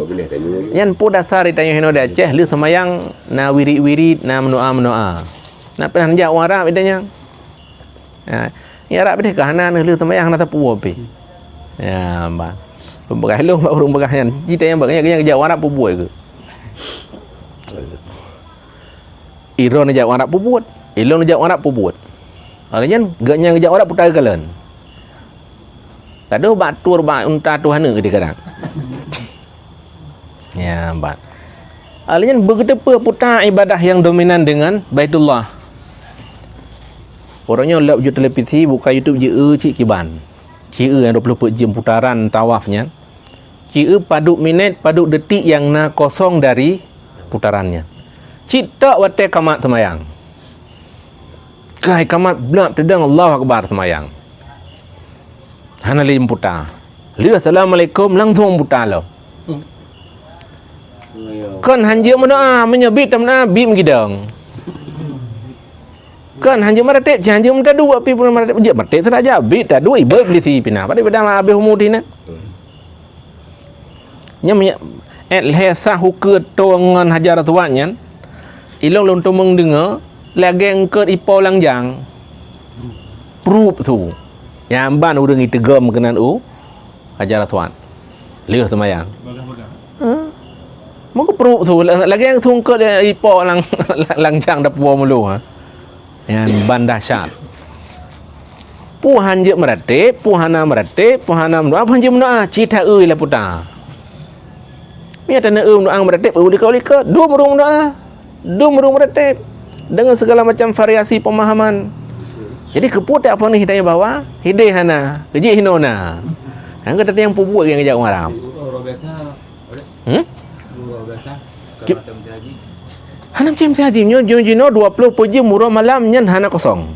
yan pu dasar ditanya hino da Aceh lu semayang na wirid na mendoa na pernah jak Arab ditanya ya Arab deh kahana lu semayang na tapu ape ya ba pembegah lu urung begahnya jita yang baganya jak Arab pu buat ke iron jak Arab pu buat ilong jak Arab pu buat alanya gaknya jak Arab putar galan kado batur ba unta tuhana ke kadang ya mbak alanya begitu putar ibadah yang dominan dengan Baitullah Orangnya lap je televisi buka YouTube je cik kiban. Cik yang 24 jam putaran tawafnya. Cik padu minit, padu detik yang na kosong dari putarannya. Cik tak wate kamat semayang. Kai kamat blak tedang Allahu Akbar semayang. Hana lim putar. Lihat assalamualaikum langsung putar lo. Kan hanja mana menyebit tamna bim gidang. Kan hanja maratek hanja menda dua pi pun maratek je maratek tak aja bit tak dua ibe beli si pina. Pada pedang habis umur dina. Nya hesa huke tongan hajar tuannya. Ilong lon tomong dengar lageng ke ipo langjang. Prup tu. Yang ban urang itegam kenan hajar tuan. Lihat semayang. Mungkin perut tu lagi yang sungkut dia ipo langjang dapur mulu yang ban dahsyat. Puhan je meratip, puhana meratip, puhana mendoa, puhan je mendoa, cita lah putar. Ni ada mendoa meratip, ulika-ulika, dua merung mendoa, dua merung meratip dengan segala macam variasi pemahaman. Jadi keput tak apa ni hidayah bawa, hidayah hana, kejik hinona. Hang kata yang pubuat yang kejak orang Arab. Hana macam haji nyo 20 puji murah malam nyan hana kosong.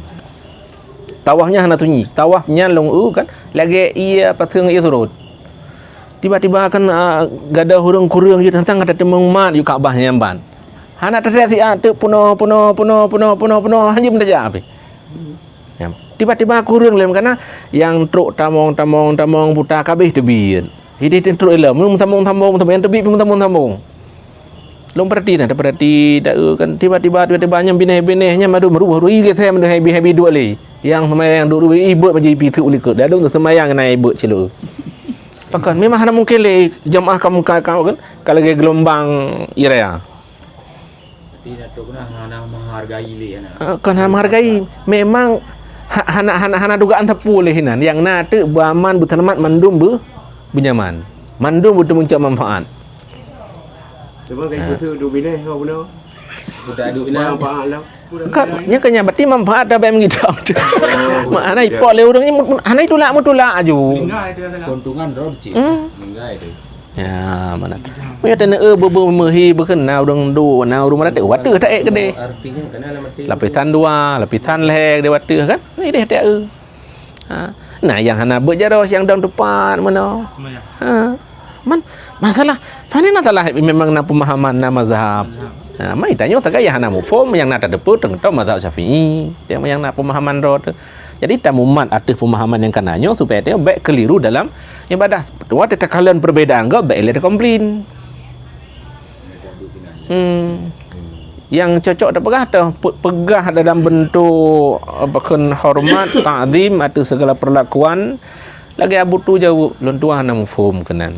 Tawafnya hana tunyi. Tawafnya long kan lagi ia pasang ia turut. Tiba-tiba akan gada hurung kurung je tentang kata temung mat yu Kaabah nyamban. Hana terasi tu puno haji mendaja api. Tiba-tiba kurung lem karena yang truk tamong putar kabeh tebin. Hidih tentruk elam tambung yang tebi tambung. Long perhati dah perhati dak kan tiba-tiba nya bineh-binehnya madu meru ke saya madu happy dua le. Yang semayang dulu ibu menjadi pitu ulik dah dong semayang naik ibu celu. Pakan memang hana mungkin le jamaah kamu kan kalau lagi gelombang ira. Tidak tu kena hana menghargai le kan hana menghargai memang hana dugaan tepu le hinan yang na tu baman butanamat mandum benyaman. Mandum betul muncul manfaat. Cuba kayak gitu dua bini kau punya. Sudah ada bina. Kan nya kenya berarti manfaat dah bae gitu. Mana ipok le urang ni hana itulak mutulak aju. Tinggal dia salah. Keuntungan roh cik. Mengai tu. Ya mana. Punya tena mehi berkena urang du na urang ada water tak ek gede. Artinya kenal mati. Lapisan dua, lapisan leh dia water kan. Ni dia tak ha. Nah yang hana berjaros yang daun depan mana. Ha. Masalah Pani nak salah memang na pemahaman na mazhab. Ha, mai tanya tak gaya hana mufhum yang nak depu tentang mazhab Syafi'i, yang nak pemahaman ro tu. Jadi tamumat atas pemahaman yang kananyo supaya dia baik keliru dalam ibadah. Tuat tetakalan perbezaan go baik le komplain. Yang cocok dak pegah dalam bentuk bahkan hormat, ta'zim atau segala perlakuan lagi abu tu jauh lontuah hana mufhum kenan.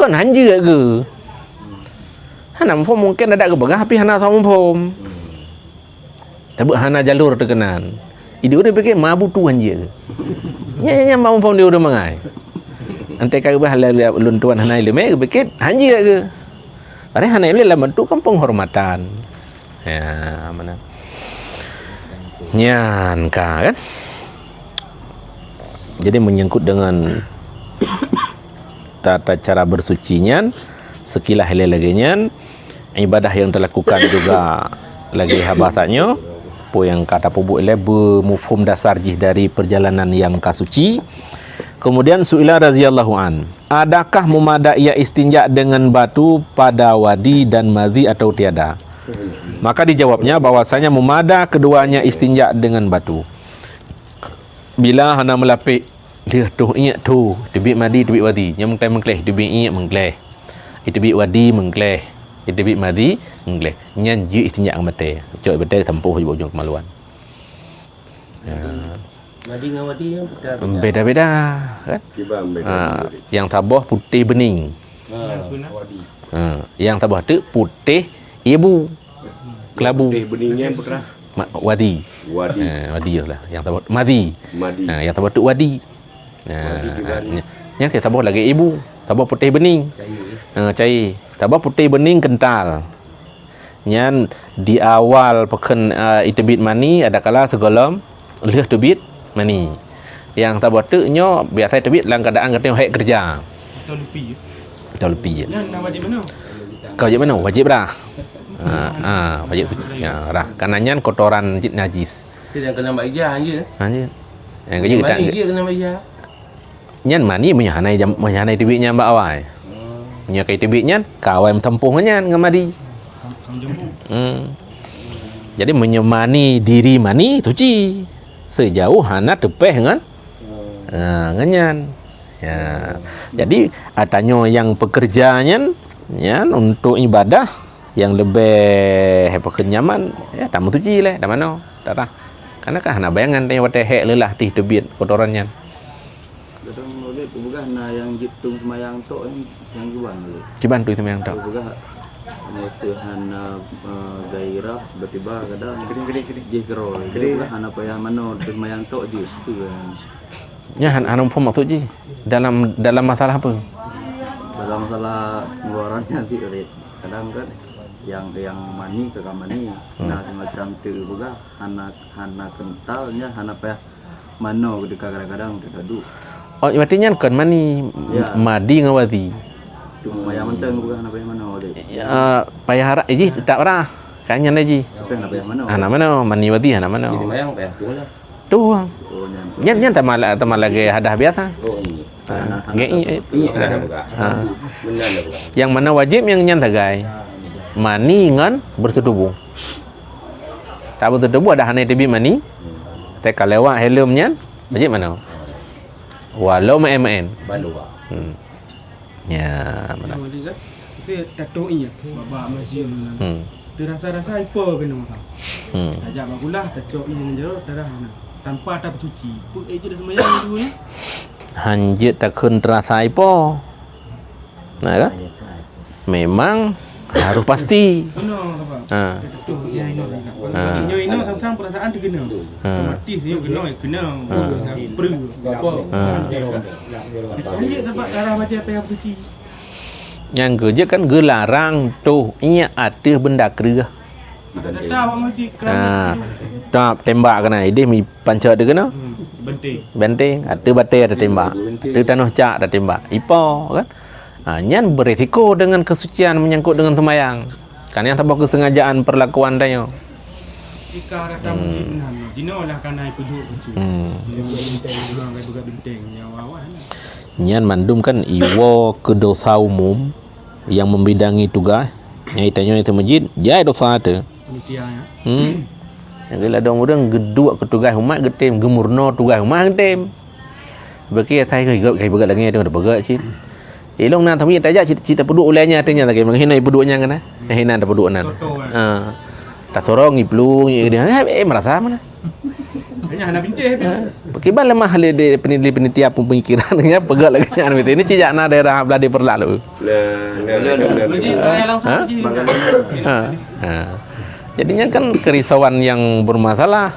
Kan hanja ke? Hana mufhum mungkin ada ke begah tapi hana tahu mufhum. Tapi hana jalur terkenan. Dia udah fikir mabu tu hanja. Nya mau mufhum dia udah mangai. Antai kau bah luntuan hana ilmu fikir hanja ke? Padahal hana ilmu dalam bentuk kan penghormatan. Ya, mana? Nyan kan? Jadi menyangkut dengan tata cara bersucinya sekilah lagi-laginya ibadah yang dilakukan juga lagi habatannya po yang kata pubuk lebe mufhum dasar jih dari perjalanan yang kasuci. Kemudian suila radhiyallahu an, adakah memadai ia istinja dengan batu pada wadi dan madhi atau tiada? Maka dijawabnya bahwasanya memada keduanya istinja dengan batu. Bila hana melapik dia tu ingat tu tebik madi tebik wadi yang mengkleh tebik ingat mengkleh tebik wadi mengkleh tebik madi mengkleh nyan ji istinja mate cok betul tempuh di ujung kemaluan. Madi dengan wadi yang beda-beda kan. Yang tabah putih bening. Yang tabah tu putih ibu kelabu. Putih beningnya berkeras. Wadi. Wadi lah yang tabah madi. Yang tabah tu wadi. Yang kita tabah lagi ibu, tabah putih bening. Cair. Tabah putih bening kental. Nyan di awal peken itebit mani ada kala segolom leh terbit mani. Yang tak buatnya biasa terbit dalam keadaan kata hek kerja. Atau lebih. Dah lebih. Yang nak wajib mana? Kau wajib mana? Wajib dah. Wajib. Ya, dah. Kanannya kotoran najis. Kita yang kena ijah je. Je. Yang kerja kita. Mani dia kena ijah. Nyan mani menyahanai tibiknya mbak awai. Nya kai tibiknya kawai tempuhnya ngamadi. Sama jempu. Jadi menyemani diri mani suci. Sejauh hana tepeh dengan nganyan. Ya. Jadi atanya yang pekerjanya ya untuk ibadah yang lebih kenyaman ya tamu suci lah dah mana. Tak dah. Karena kan hana bayangan tanya wate hek lelah tih tebit kotorannya. Kadang boleh bukan yang jitung semayang tok yang jual boleh. Ciban tu sama yang tak. Bukan nesehan gairah tiba-tiba kadang gede jero. Dia bukan hana payah mano semayang tok je tu kan. Ya hana pun maksud je dalam masalah apa? Dalam masalah pengeluarannya sih kadang kan yang mani ke mani nah semacam tu juga hana kentalnya hana payah mano kadang-kadang tergaduh. Oh, artinya kan mani Ya. madi ngawati. Cuma yang menteng bukan hana payah mano deh. Payah harap ji tak pernah. Kanyan aja. Apa hana payah mano? Hana mana mani wati hana mana. Jadi mayang payah tu lah. Tu. Oh Nyan tamal lagi hadah biasa. Oh ini. Ngai Benar bukan. Benar bukan. yang mana wajib yang nyan tagai. Mani ngan bersetubuh. Tak bersetubuh ada hanai tebi mani. Tak kalewak helmnya wajib mana? Walau main-main. Balu ah. Ya, mana? Mana kan? Kita tato iya. Baba masjid. Terasa-rasa apa kena orang. Ajak bagulah tato iya menjero darah mana. Tanpa tak bercuci. Put aja dah semayang dulu ni. Hanjit takun terasa apa? Nah, kan? Memang harus pasti. Kena apa? Tato iya ini. Ini sama-sama perasaan terkena. Mati dia kena. Perlu apa? Dia dapat darah macam apa yang bercuci. Yang kerja kan gelarang tu ia ada benda kerja. Tak tahu apa masjid kerana Tak tembak kena. Ini mi panca ada kena. benting. Benteng ada batai ada tembak. Ada tanah cak ada tembak. Ipo kan. Nyan beresiko dengan kesucian menyangkut dengan sembahyang. Kan yang sebab kesengajaan perlakuan dia. Jika datang masjid benar. Dino lah kana ikut duduk cuci. Orang kaya buka benteng yang awal. Nyan mandum kan iwo ke dosa umum yang membidangi tugas. Nyaitannya itu masjid, jai dosa tu. Panitia ya. Yang bila ada orang geduk ke tugas umat getem, gemurno tugas umat getem. Bagi thay ke gak kai begat lagi ada begat cit. Elong nan thami tajak cita peduk ulainya tanya lagi menghina peduknya kan. Hina ada peduk nan. Tak sorong iplu dia merasa mana. Hanya nak benteng. Bagaimana lemah di penitia pemikirannya pegat lagi nyan ini cicak na daerah belah di perlalu. Masjid saya langsung pergi. Jadinya kan kerisauan yang bermasalah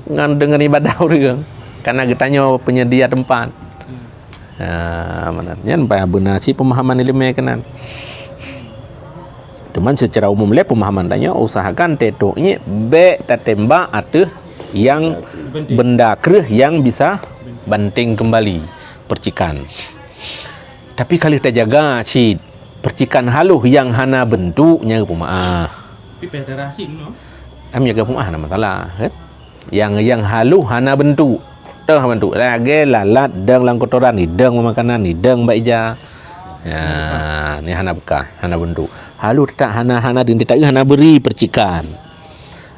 dengan ibadah orang karena getanya penyedia tempat. Mananya supaya benar si pemahaman ilmu kanan. Cuman secara umum le pemahaman tanya usahakan tetoknya be tembak atau yang benda kereh yang bisa banting kembali percikan. Tapi kalau kita jaga si percikan haluh yang hana bentuknya pemaah. Tapi federasi no. Jaga pemaah ada masalah kan? Yang haluh hana bentuk. Dah bentuk lagi lalat deng lang kotoran ni deng makanan ni deng baija. Ya, ni hana bekah, hana bentuk. Halu tak hana din tak hana beri percikan.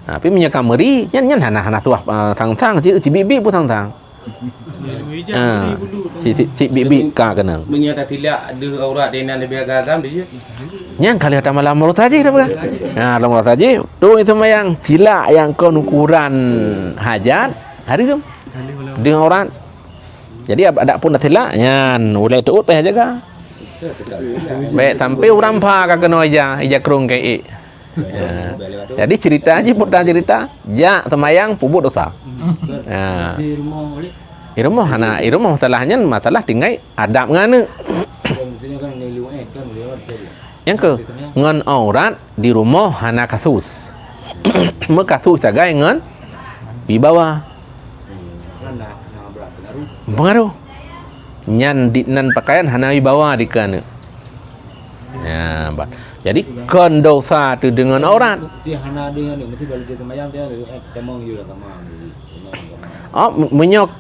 Tapi minyak kameri nyan hana tuah sang-sang bibi pun sang-sang. Si bibi ka kena. Menyata tidak ada aurat dengan lebih agam dia. Nyan kali ada malam mulut saja dah bukan. Nah, mulut saja. Tu itu yang sila yang kon ukuran hajat hari tu. Dengan aurat. Jadi ada pun dah sila nyan ulai tu payah jaga. Baik sampai orang pa ka kena ija kerung kai. Ya. Jadi cerita aja putar cerita, ja semayang pupuk dosa. Ya. Irumah masalahnya masalah tinggal adab ngana. Yang ke ngan aurat di rumah hana kasus. Mek kasus tagai ngan wibawa pengaruh nyan di nan pakaian hana wibawa dikana ya ba jadi kon dosa tu dengan aurat Si hana dengan ni mesti balik dia semayang dia temong you lah sama. oh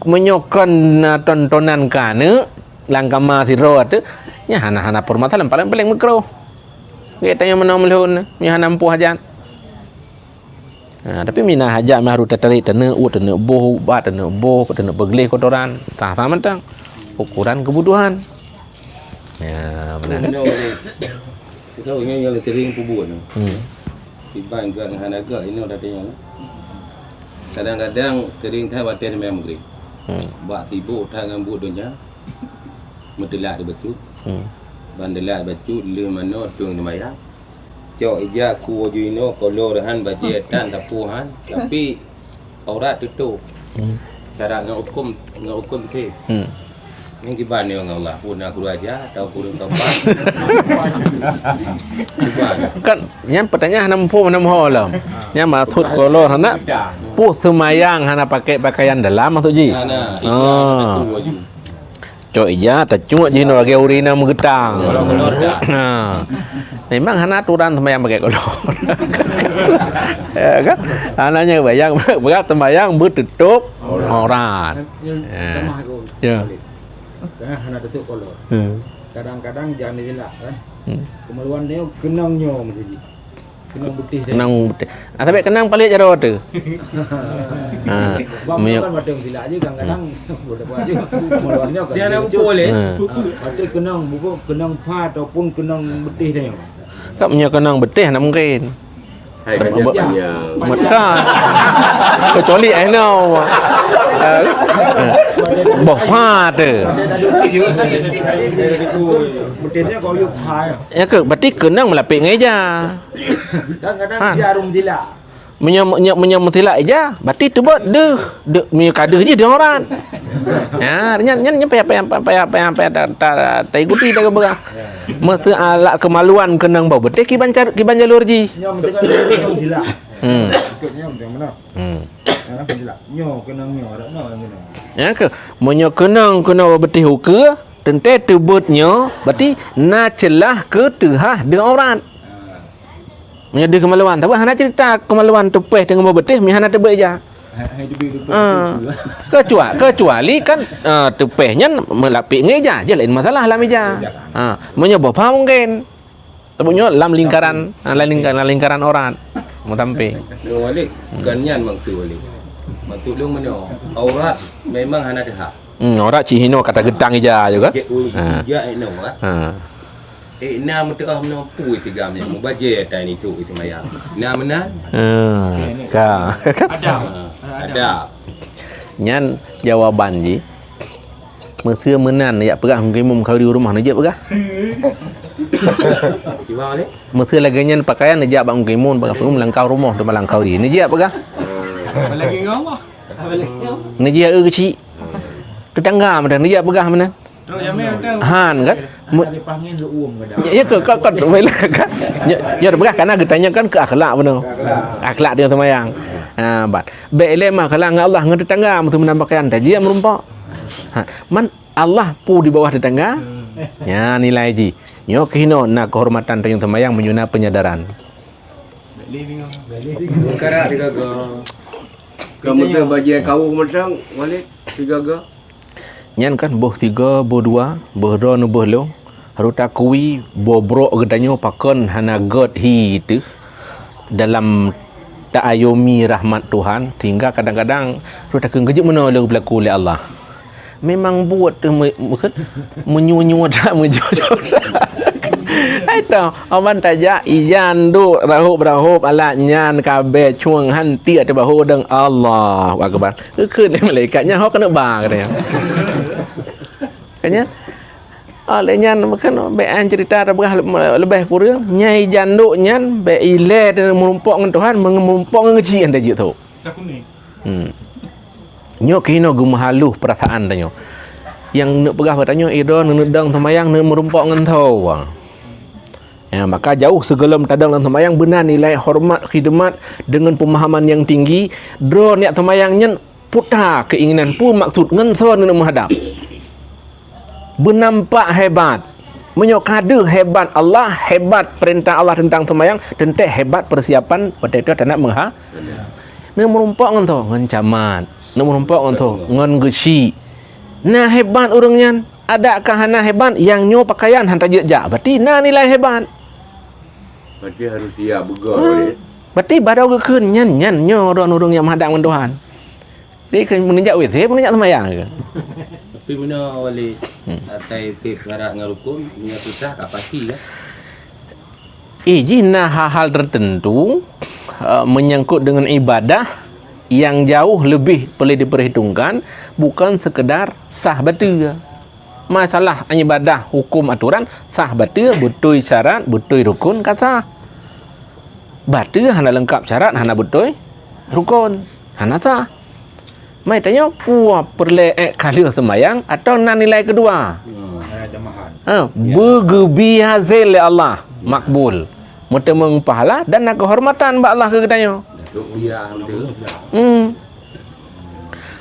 menyokon tontonan kana langkama siro tu nya hana permasalahan paling makruh kita yang menomlun nya hana empuh hajat. Tapi mina hajat mah harus tertarik tena boh bat tena begelih kotoran tah sama tang ukuran kebutuhan ya benar Kita ingin yang tering pubun. Tiba kan hanaga ini udah tanya. Kadang-kadang tering thai baten memang gri. Bak tibu tangan budunya. Medelak di betul. Bandelak betul le mano tung di maya. Cok ija ku juino kolor han baje tan tapuhan tapi aurat tutup. Cara ngukum ke. Yang kiban ni orang Allah pun aku aja atau kurang tempat. Kan yang pertanyaan nampu lah. Yang maksud kolor hana puh semayang hana pakai pakaian dalam maksud ji. Cok ija tak cuma jino lagi urina menggetang. Memang hana aturan semayang pakai kolor. Ya kan? Ananya bayang berat semayang bertutup aurat. Ya. Hana tutup kolor. Kadang-kadang jangan dilak kan. Kemaluan dia kenangnya mesti. Kenang putih dia. Kenang putih. Tapi kenang paling cara tu. Bang kan macam dilak je kadang-kadang boleh buat je. Kemaluannya kan. Dia nak boleh. Ada kenang buku kenang pha ataupun kenang putih dia. Tak punya kenang betih nak mungkin. Hai banyak Maka kecuali enau. Boh tu. Putihnya kau yuk pha. Ya ke berarti kenang melapik ngeja. Kadang-kadang jarum dilak. Menyametilak aja. Berarti tu buat deh punya kader je dia orang. Ya, nya payah tak ikuti dah berah. Mesti alat kemaluan kenang bau betul kiban jalur ji. Nyo mentekan dilak. Ikutnya macam mana? Kenang dilak. Nyo kenang nyo ada no yang mana. Ya ke menyo kenang betul huke tente tebutnya berarti na celah ke tehah dengan orang. Menjadi kemaluan. Tapi hana cerita kemaluan tepeh dengan bau betul, mi hana tebut aja. Kecuali kan tepehnya melapik ngeja je lain masalah lah meja. Menyoba apa mungkin. Sebutnya dalam lingkaran orang. Mau tampil. Walik ganyan maksud walik. Maksud lu mana? Aurat memang hana dah. Aurat cihino kata gedang aja juga. Ya eno ah. Na mutah menampu tigamnya mubaje tani tu itu maya. Na mana? Ka. Ada. Nyan jawaban ji. Mesti menan ya pegah mungkin kau di rumah aja pegah. Gimana ni? Mesti lagi nyan pakaian aja bang kimun pegah pun melangkau rumah tu melangkau di. Ni je pegah. Lagi ngomong. Ni je kecil. Tetangga mana ni je pegah mana? Han kan Dipanggil lu kadang. ya ke kan wala kan ya begah kana ditanya kan ke akhlak benar akhlak dia semayang bat bele mah kalau Allah ngan tetangga mesti menampakkan taji merumpak man Allah pu di bawah tetangga ya nilai ji nyo kino na kehormatan tayung semayang menyuna penyadaran Kara digaga. kamu tu baju kau macam walik tiga nyan kan boh 3 boh 2 boh 2 nu boh lo harus takui bobrok gedanyo pakon hana god hi itu dalam ta'ayumi rahmat Tuhan sehingga kadang-kadang harus takun kejut mana oleh berlaku oleh Allah memang buat tu menyu-nyu dak menjojo Aita awan tajak ijan du rahup alat nyan kabeh chuang hanti ate bahu deng Allah akbar keun malaikatnya hok kena ba katanya kanya oleh nyan makan bean cerita rabah lebih kurang nyai janduk nyan be ile merumpok dengan Tuhan merumpok dengan ngeci anda je tu nyo kino gumahaluh perasaan tanyo yang nak pegah bertanya idon nak dang semayang nak merumpok dengan tau Ya, maka jauh segelum tadang dalam sembahyang benar nilai hormat khidmat dengan pemahaman yang tinggi. Dro niat sembahyangnya putar keinginan pun maksud ngan son nak menghadap. Bernampak hebat. Menyokada hebat Allah, hebat perintah Allah tentang sembahyang, tentu hebat persiapan pada itu tak nak menghadap. Nak merumpak ngan tu, ngan camat. Nak merumpak ngan tu, ngan gesi. Nah hebat orangnya. Adakah hana hebat yang nyo pakaian hantar jejak? Berarti nah nilai hebat. Berarti harus siap begal. Berarti badau ke kun nyan nyo orang-orang yang menghadap dengan Tuhan. Dia kan menunjuk WC, menunjuk sembahyang ke? Tapi punya wali atai ke karak dengan rukun punya susah tak pasti lah. Jina hal-hal tertentu menyangkut dengan ibadah yang jauh lebih perlu diperhitungkan, bukan sekedar sah betul. Masalah ibadah hukum aturan sah betul, betul syarat, betul rukun kata. Betul hana lengkap syarat, hana betul rukun, hana sah. Mai tanya puah perle kali sembahyang atau nan nilai kedua. Bergebi hasil Allah makbul. Mutemeng pahala dan nak kehormatan ba Allah ke katanya. Duk dia betul.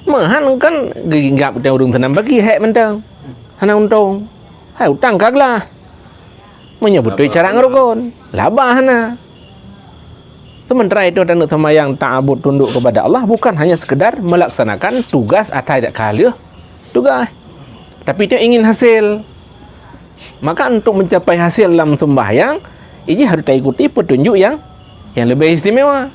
Mahan kan ginggap teu urung senam bagi hek mentang. Hana untung. Hai utang kaglah. Menyebut cara ngerukun. Labah hana. Sementara itu dan sembahyang ta'abud tunduk kepada Allah bukan hanya sekedar melaksanakan tugas atau tidak kalah tugas. Tapi dia ingin hasil. Maka untuk mencapai hasil dalam sembahyang, ini harus ikuti petunjuk yang lebih istimewa.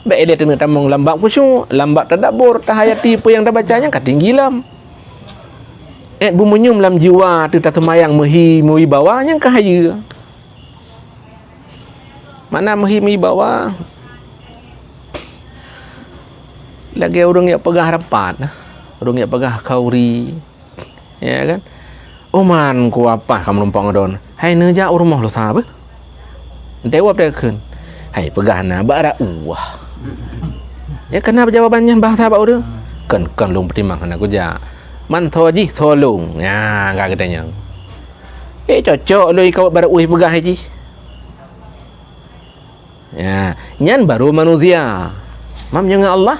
Baik dia kena tamang lambat khusyuk, lambat tadabbur, tahayati apa yang dah bacanya ketinggilam. Bumenyum dalam jiwa tu tak sembahyang mehi bawahnya kahaya. Mana mehi bawah lagi orang yang pegah rapat, orang yang pegah kauri, ya kan? Oman ku apa kamu lumpang don? Hai neja rumah lo sahabat. Dewa berken. Hai pegah na bara uah. Ya kenapa jawabannya bahasa apa udah? Kan lung pertimbang aku ja. Man thoji tholung. Ya enggak katanya. Cocok lo ikau bara uih pegah haji. Ya, nyan baru manusia. Mam dengan Allah.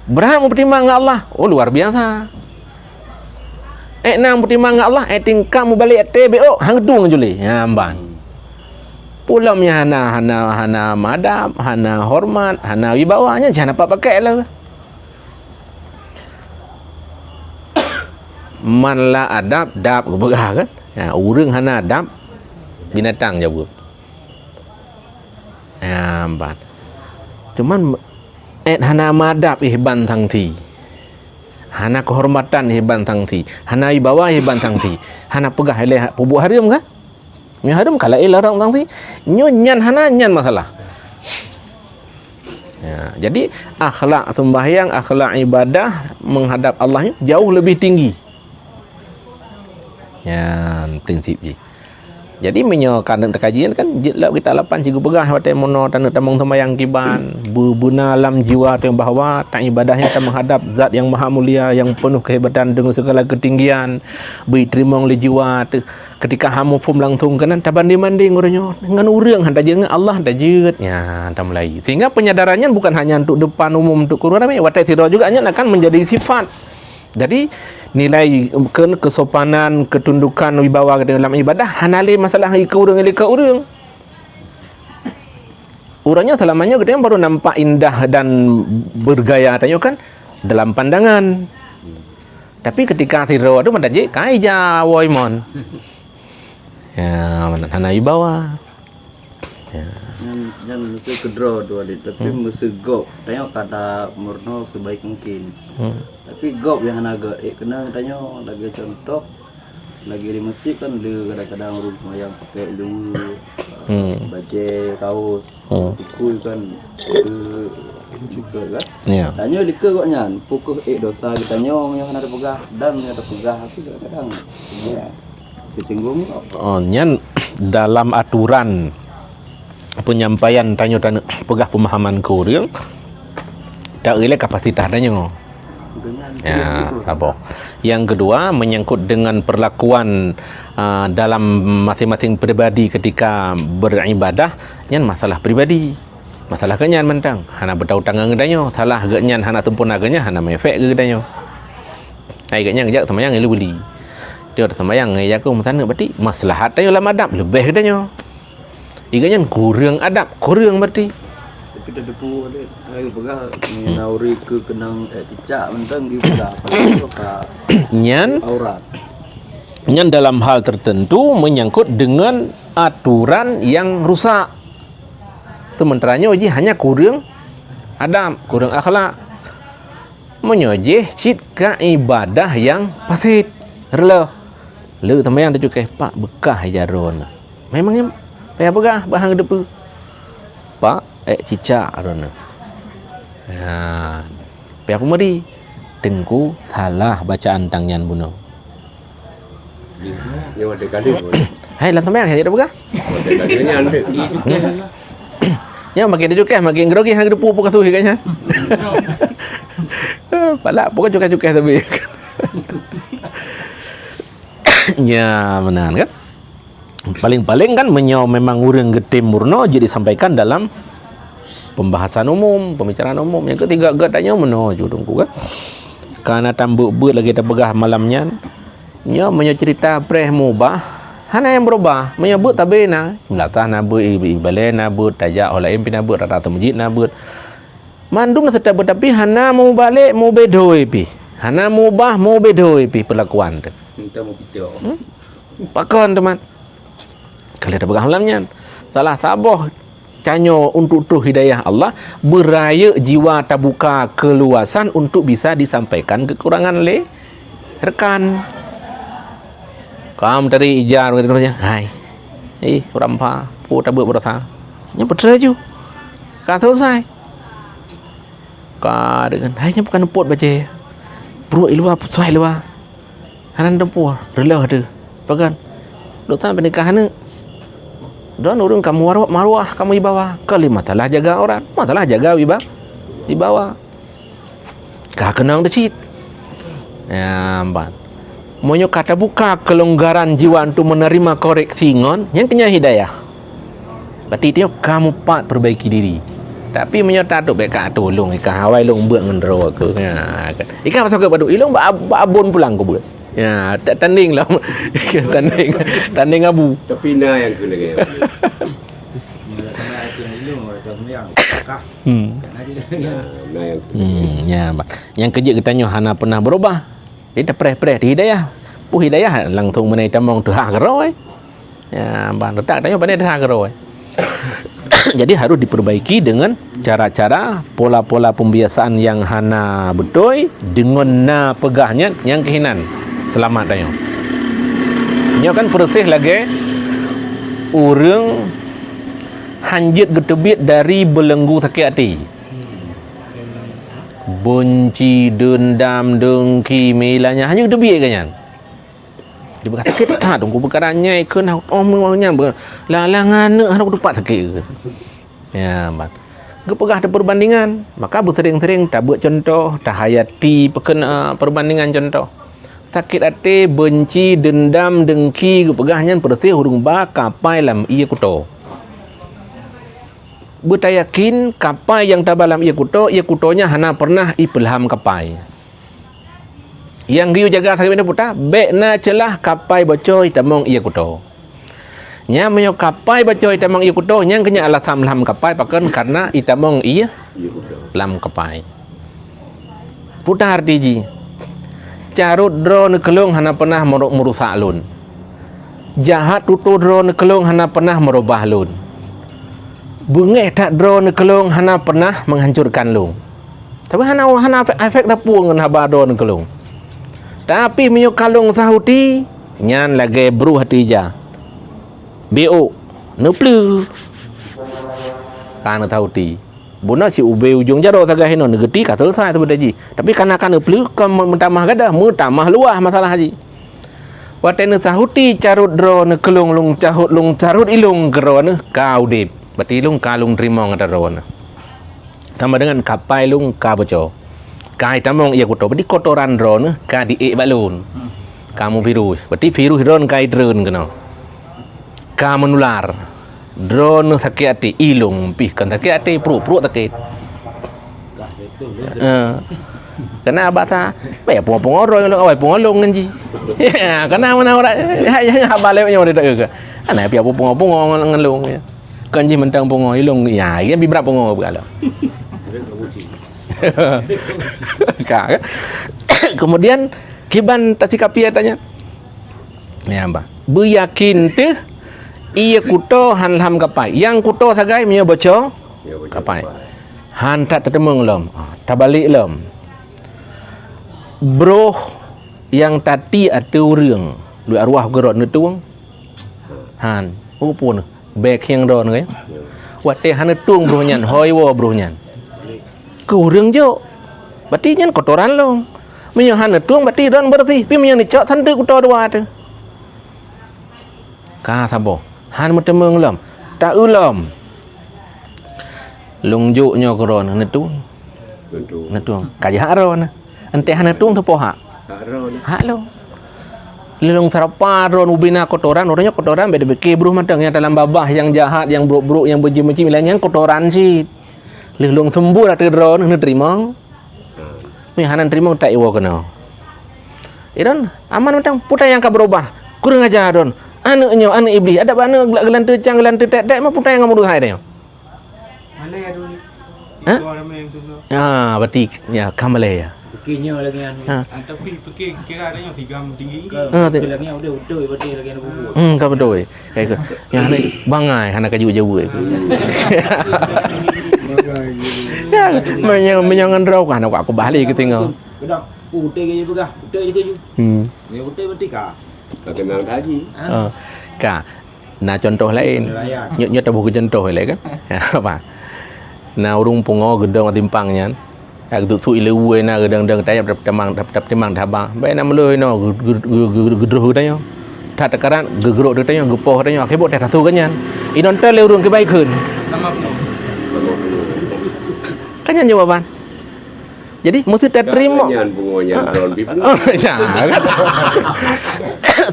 Berhak mempertimbang dengan Allah. Oh luar biasa. Nang pertimbang dengan Allah, tingkah mu balik TBO hang dung juli. Ya amban. Pulamnya hana madam, hana hormat, hana wibawanya jangan apa pakai lah. Manla adab dap begah kan? Ya, urang hana adab binatang jawab. Ya, amban. Cuman hana madab ihban tang ti. Hana kehormatan ihban tang ti. Hana wibawa ihban tang ti. Hana pegah eleh pubu harim kan? Nyo harim kala larang tang ti. Nyo nyan hana nyan masalah. Ya, jadi akhlak sembahyang, akhlak ibadah menghadap Allah jauh lebih tinggi. Ya, prinsip je. Jadi menyokan dan kajian kan jetlap kita lapan cigu pegah watai mono tanah tamang sembahyang kiban berbuna alam jiwa yang bahawa tak ibadahnya kita menghadap zat yang maha mulia yang penuh kehebatan dengan segala ketinggian beri terima oleh jiwa ketika hamu pun langsung kanan tak banding-banding urangnya dengan urang hantar je dengan Allah hantar jeut nya hantar mulai sehingga penyadarannya bukan hanya untuk depan umum untuk keluar ramai watai sira juga akan menjadi sifat. Jadi nilai kesopanan, ketundukan wibawa dalam ibadah hanale masalah ke urang. Urangnya selamanya kita baru nampak indah dan bergaya tanya kan dalam pandangan. Tapi ketika tiro tu mata je kai Jawa imon. Ya, mana hana wibawa. Ya. Yang mesti kedro tu adik, tapi mesti gop. Tanya kata murno sebaik mungkin. Tapi gop yang agak kena tanya lagi contoh lagi di masjid kan dia kadang-kadang rumah yang pakai lu baca kaos ikut kan juga kan. Ya. Tanya lika kok nyan pukul dosa kita nyong yang ada pegah dan yang ada pegah tapi kadang-kadang ya disinggung. Oh, nyan dalam aturan penyampaian tanya pegah pemahaman ke orang tak rela kapasitas tanya. Ya, apa? Yang kedua menyangkut dengan perlakuan dalam masing-masing pribadi ketika beribadah, nyan masalah pribadi. Masalah kenyan mentang hana bertautang dengan gedanyo, salah genyan hana sempurna genya hana mefek ke gedanyo. Ai genyan ngejak sembayang ilu beli. Dia sembayang ngejak ku mutana berarti maslahat ayo dalam adab lebih gedanyo. Iganyan kurang adab, kurang berarti. Tapi dah depu ada air pegah ni nauri ke kenang cicak mentang di pegah apa Nyan aurat. Nyan dalam hal tertentu menyangkut dengan aturan yang rusak. Sementeranya uji hanya kurang adab, kurang akhlak. Menyojeh cit ka ibadah yang fasid. Rela. Le temayang dia cukai pak bekah jaron. Memangnya payah pegah bahang depu. Pak cicak arona. Ha. Payah pemeri. Tengku salah bacaan tangyan bunuh. Dia ada kali. Hai lan temayang saya dah pegah. Ada kalinya anda. Ya makin dia cukai makin grogi hang depu pun kasuh katnya. Palak pun cukai-cukai tapi. Ya benar kan? Paling-paling kan memang urang getim murno jadi disampaikan dalam pembahasan umum, pembicaraan umum. Yang ketiga gatanya meno judungku kan. Karena tambuk beut lagi terpegah malamnya. Nya menyo cerita preh mubah. Hana yang berubah, menyebut tabena, melatah nabut ibale nabut, tajak oleh impi nabut, rata masjid nabut. Mandung tetap tapi hana mau balik mau bedoi pi. Hana mau bah mau bedoi pi perlakuan tu. Minta mau video. Pakon teman. Kali ada pegang malamnya. Salah saboh canyo untuk tuh hidayah Allah, beraya jiwa terbuka keluasan untuk bisa disampaikan kekurangan le rekan. Kamu dari ijar katanya, hai, orang pa, pu tabuk berasa, nyampe teraju, kata selesai, kah dengan, hai nyampe kan pot baca, bro ilwa putai ilwa, hanan tempuh, relah ada, bagan, dokter pernikahan ni, dan orang kamu maruah kamu ibawa, kali matalah jaga orang, matalah jaga ibawa, kah kenang decit, ya empat. Monyo kata buka kelonggaran jiwa untuk menerima koreksi ngon yang kena hidayah. Berarti dia kamu pat perbaiki diri. Tapi monyo tatuk baik kat tolong ikan hawai long buat ngendro ke. Ya kan. Ikan pasal ke padu ilong ba abon pulang ke buat. Ya tanding lah. Tanding abu. Tapi na yang kena gaya. Ya, yang kerja katanya hana pernah berubah. Dia preh-preh di hidayah. Hidayah langsung menai tamong tu hak roy. Ya, bang letak tanya pandai hak roy. Jadi harus diperbaiki dengan cara-cara pola-pola pembiasaan yang hana betul dengan na pegahnya yang kehinan. Selamat tanya. Nya kan proses lagi urang hanjit getebit dari belenggu sakit hati. Benci, dendam, dengki, melanya hanya getebit kan. Dia berkata sakit tak tunggu perkaranya ikut omongnya lalangan nak dapat sakit. Ya, mat. Gepegah ada perbandingan, maka bersering-sering tak buat contoh, tak hayati perkena perbandingan contoh. Sakit hati, benci, dendam, dengki, gepegahnya persis hurung ba kapai lam ia kuto. Bertayakin kapai yang tabalam ia kutonya hana pernah ipelham kapai. Yang giu jaga sakit benda puta, bekna celah kapai bocoi tamong ia kuto. Nya menyo kapai bocoi tamong ia kuto, nyang kenya alasan lam kapai pakan karena itamong ia lam kapai. Puta artiji. Carut dro nekelung hana pernah merusak lun. Jahat tutu dro nekelung hana pernah merubah lun. Bengeh tak dro nekelung hana pernah menghancurkan lung. Tapi hana efek tapu ngan haba dro nekelung. Tapi menyo kalung sahuti nyan lagi bru hatija. BO neplu. Kan sahuti. Buna si ube ujung jaro tagah hino negeti ka selesai tu ji. Tapi kana neplu kam mentamah gadah, mentamah luah masalah haji. Watene sahuti carut dro nekelung lung cahut lung carut ilung gerone kau dip. Berarti lung kalung terima ngata ron. Sama dengan kapai lung ka beco. Kai tamong ia kotor, berarti kotoran drone ka diik balun. Kamu virus, berarti virus drone kai drone kena. Ka menular. Drone sakit hati ilung pih kan sakit hati perut sakit. Kena abata, baik pungong-pungong orang awal pungong kan ji. Kena mana orang ya balik nya ada ke. Ana pia pungong-pungong ngelung. Kan ji mentang pungong ilung ya, ia bibrak pungong begala. Kemudian kiban tasikapia tanya. Ya mbak, beryakin tu ia kuto hanlam kapai. Yang kuto sagai punya bocor kapai. Han tak tertemung lom. Tak balik lom. Bro yang tadi ada orang lu arwah gerak netuang. Han, pun bek yang don ke. Wate han netuang bro nyan, hoi wo bro nyan. Ku urang jo. Berarti nyan kotoran lom. Menyo han netuang berarti don bersih. Pi menyo ni cok santai kuto dua tu. Ka sabo. Han metemeng lom. Tak ulom. Lungjuk nyo koron netuang. Netuang. Kajah ron. Ente han netuang tu poha. Hak lo. Lelong terapa ron ubina kotoran, orangnya kotoran beda beki bruh matang yang dalam babah yang jahat, yang buruk-buruk, yang benci-benci milanya kotoran sih. Lelong sembuh dah ron hendak terima. Mi hanan terima tak iwo kena. Iron aman matang putai yang ka berubah. Kurang ajar ron. Anaknya anak iblis ada bana gelan tecang gelan tek-tek mah putai yang ngamudu hai dia. Mana ada ni? Ha? Itu orang main tu. Ah, berarti ya kamale ya. Pekinya lagi anu. Tapi pergi kira ada yang 3 tinggi. Lagi udah berarti lagi anu bubur. Ka betul. Kayak yang ni bangai hana kaju jauh. Ya, menyangan rau kan aku balik ke tengok. Kedak putih ke juga. Putih je ke. Ni putih berarti ka. Tak kenal lagi. Ka. Nah contoh lain. Nyot tabuh ke contoh lain kan. Apa? Nah urung pungo gedong timpangnya. Aku tu ilewe na gedang-gedang tayap dapat timang tabang. Baik nama lu no gedruh tanya. Tak tekaran gegeruk tanya gepoh tanya. Kebok dah satu kanyan. Inon tel urung kebaikan. Sama pun. Kanyan jawaban. Jadi mesti terima. Kanyan bungonya drone bib. Jangan.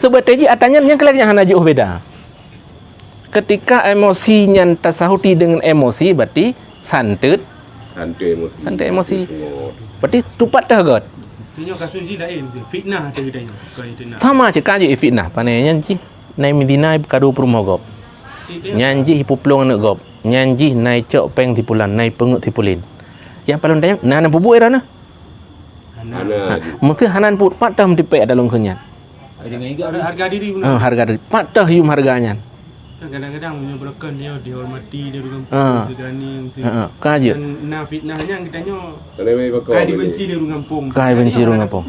Sebab tadi atanya yang kelak yang hanaji beda. Ketika emosinya tasahuti dengan emosi berarti santet. Santai emosi. Berarti tupat dah god. Tunyo kasus ni lain. Fitnah tu kita ni. Sama je kan je fitnah. Panainya ji. Nai Medina kadu perumogop. Nyanji hipuplong anak gop. Nyanji nai cok peng tipulan, nai pengut tipulin. Yang paling tayang nanan pubu era na. Mesti hanan put patah mtipek dalam kenyan. Harga diri pun. Harga diri patah yum harganya. Kadang-kadang punya belakang dia dihormati dia dengan berani kaje. Dan fitnahnya kita nyo Kalau kai dibenci dia dengan kampung. Kai benci orang kampung.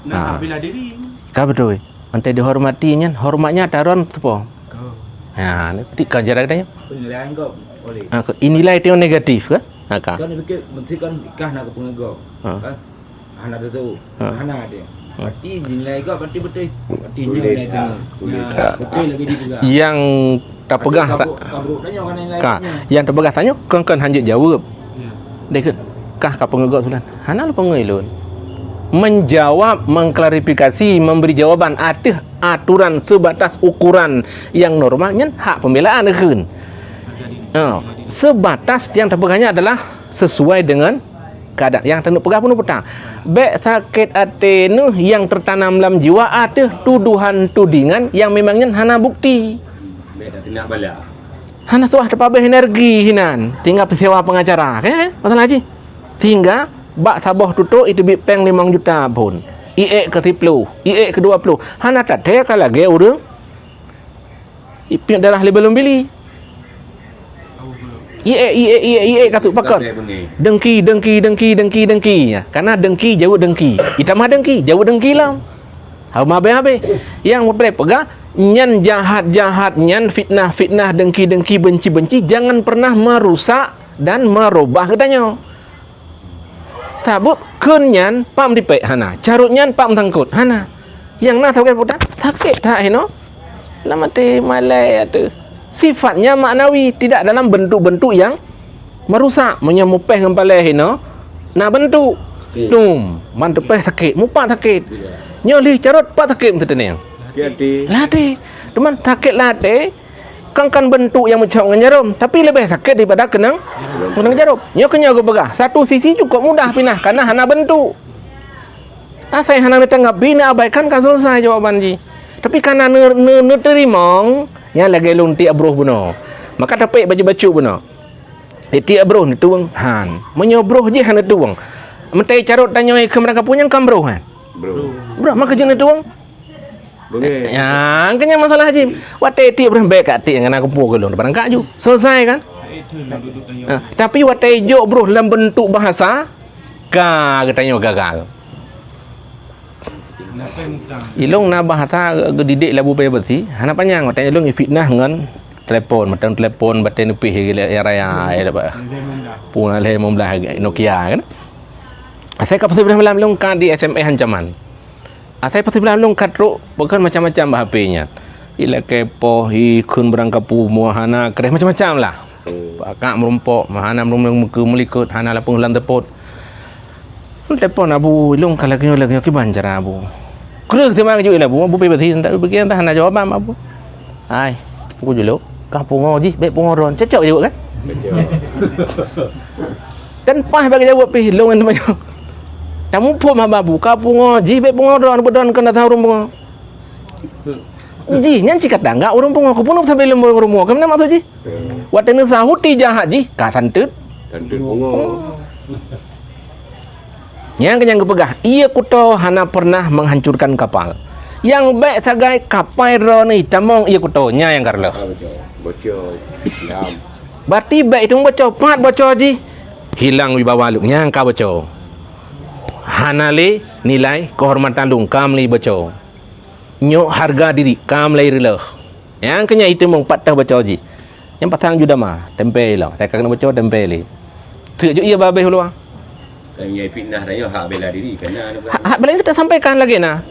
Nak bela diri. Ka betul. Ante dihormatinya, hormatnya taron tepo. Ha, ni kajar katanya. Penilaian kau boleh. Inilah itu yang negatif kan? Ka. Kan fikir mesti kan ikah nak ke pengego. Kan? Anak tu. Anak dia. Berarti nilai kau berarti betul. Berarti nilai tu. Betul lagi dia juga. Yang tak pegah yang terpegah tanya kan hanjut jawab. Dia kah ka pengegok sulan. Hana lu pengelun. Menjawab, mengklarifikasi, memberi jawaban ada aturan sebatas ukuran yang normalnya hak pembelaan dekeun. Sebatas yang terpegahnya adalah sesuai dengan keadaan yang tanu pegah pun petang. Bek sakit hati nu yang tertanam dalam jiwa ada tuduhan tudingan yang memangnya hana bukti. Bek dah tindak bala. Hana suah terpabeh energi hinan. Tinggal sewa pengacara. Kan? Masalah haji. Tinggal bak saboh tutuk itu bit peng 5 juta pun. IE ke 10, IE ke 20. Hana tak teka lagi urang. Ipin darah belum beli. IE kasut pakar. Dengki. Ya. Karena dengki jauh dengki. Kita mah dengki, jauh dengki lah. Hau mabe-mabe. Yang boleh pegang nyan jahat, nyan fitnah, dengki, benci. Jangan pernah merusak dan merubah katanya. Tabuk kenyan pam dipek hana. Carutnyan pam tangkut hana. Yang nak sakit putar sakit tak heno. Lama te malai atu. Sifatnya maknawi, tidak dalam bentuk-bentuk yang merusak, menyamupeh kepala hino. Nak bentuk Tum, man tepeh sakit, mupak sakit. Nyo li carut pak sakit mesti tenang. Jadi Latih. Teman sakit latih kan bentuk yang macam dengan jarum, tapi lebih sakit daripada kenang jarum. Nyo kena go begah. Satu sisi cukup mudah pindah karena hana bentuk. Saya hana tanggap bina abaikan kan selesai jawaban ji. Tapi karena ne terimong, nya lagi lunti abruh beno. Maka tapik baju-baju beno. Ti abruh ni tuang han. Menyobruh je hana tuang. Mentai carut tanya ke mereka punya kan bro kan. Bro maka jenis tuang. boleh. Ya, kena masalah haji. Watai ti berang baik kat ti dengan aku pukul lu barang kak ju. Selesai kan? Tapi watai jo bro dalam bentuk bahasa ka katanya gagal. Ilung na bahasa gedidik labu pay besi. Hana panjang watai ilung fitnah ngan telepon, matang telepon baten pih raya ya dapat. Puna le membelah Nokia kan. Saya kapal sebelah malam ilung ka di SMS ancaman. Saya pasti bilang long katruk bukan macam-macam HP-nya. Ila kepo hi kun berangkapu muahana kereh macam-macam lah. Pakak merumpok, mahana muka melikut, hana lapung lan tepot. Telepon abu long lagi ke banjar abu. Kereh tema ke abu, abu pergi tak pergi entah hana jawaban abu. Ai, aku juluk kampung ngoji, baik pengoron, cocok juga kan? Dan pas bagi jawab pi long teman. Kamu pun mababu kapu ngoji be pengoron bedon kena tahu rumah. Ji nyan cikat dah enggak urung pengo ku pun sampai lembu rumah. Kemana maksud ji? Watene sahuti jahat ji ka santut. Santut bungo. Yang kenyang kepegah, ia kuto hana pernah menghancurkan kapal. Yang baik sagai kapal ro ni tamong ia kutonya yang karlo. Bocor. Diam. Berarti baik itu bocor, pat bocor ji. Hilang wibawa lu yang ka bocor. Hanale nilai kehormatan lung kam li baca. Nyok harga diri kam lai rela. Yang kenya itu mong patah baca ji. Yang pasang juda mah tempel lah. Saya kena baca tempel li. Sejuk ia babeh luar. Yang fitnah tanya hak bela diri kena ada Hak bela kita sampaikan lagi nah.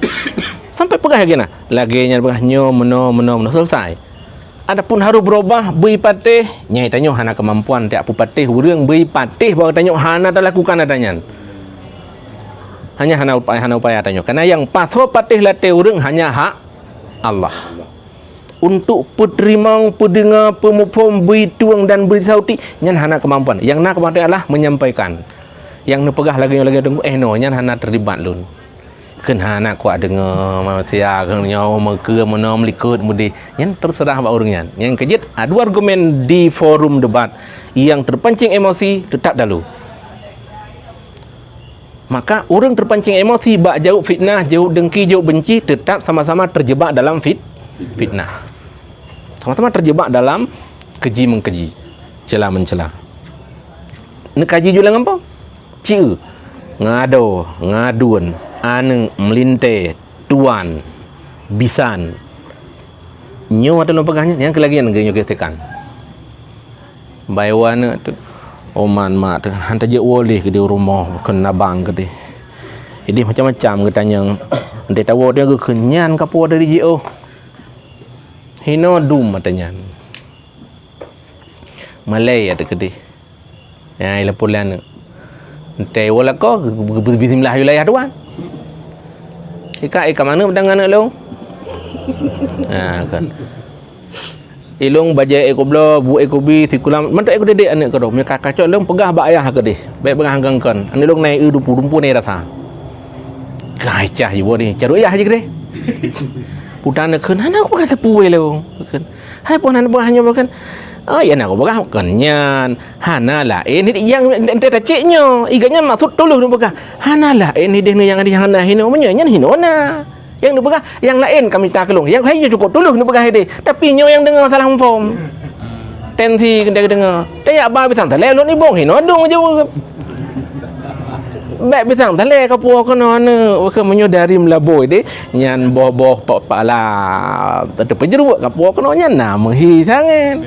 Sampai pegah lagi nah. Lagi nya pegah nyo meno selesai. Adapun harus berubah beri patih, nyai tanya hana kemampuan tiap patih urang beri patih baru tanya hana tak lakukan adanya. Hanya hana upaya tanya. Karena yang pasro patih latih urang hanya hak Allah. Untuk peterimang, pendengar, pemupom, beri tuang dan beri sauti, nyan hana kemampuan. Yang nak kemampuan adalah menyampaikan. Yang nepegah lagi tunggu no nyan hana terlibat lun. Kan hana kuat dengar manusia kan nyawa meke menom likut mudi. Nyan terserah ba urang nyan. Yang kejit ada argumen di forum debat yang terpancing emosi tetap dalu. Maka orang terpancing emosi bak jauh fitnah, jauh dengki, jauh benci tetap sama-sama terjebak dalam fitnah. Sama-sama terjebak dalam keji mengkeji, celah mencela. Nak kaji juga ngapa? Cie, ngado, ngadun, aneng, melinte, tuan, bisan. Nyo atau pegahnya yang kelagian ngeunyo kesekan. Baywana tu oman mak tu hantar je woleh ke di rumah kena bang ke di. Jadi macam-macam katanya. Dia tahu dia ke kenyan kapu dari JO. Hino dum katanya. Malay ada ke di. Ya ila pulan. Ente wala ko bismillah wilayah tuan. Ika mana pedang anak lu? Ha kan. Ilung bajai eko blo bu eko bi sikulam mantuk eko dedek anak ko do me kakak cok long pegah bak ayah ke deh baik pegah hangkan ane long nai u dumpu ne rasa gacah jibo ni caru ayah je ke deh putan keun hana ko pegah sepu we lo keun hai pun hana pegah nyo kan oh ya nak ko pegah kenyan hana lah ni yang ente taceknyo iganya maksud tuluh nu pegah hana lah ni deh yang ada hana hino menyo nyan hinona. Yang nu pegah, yang lain kami tak kelung. Yang saya cukup tuluh nu pegah dia. Tapi nyo yang dengar salah form. Tensi kena dengar. Dia ba bisang tale lu ni bong hino dong je. Baik bisang tale ka puo kono ne. Ke menyo dari melaboi de. Nyan boh-boh pala. Tete pejeru ka puo kono nyan na menghi sangen.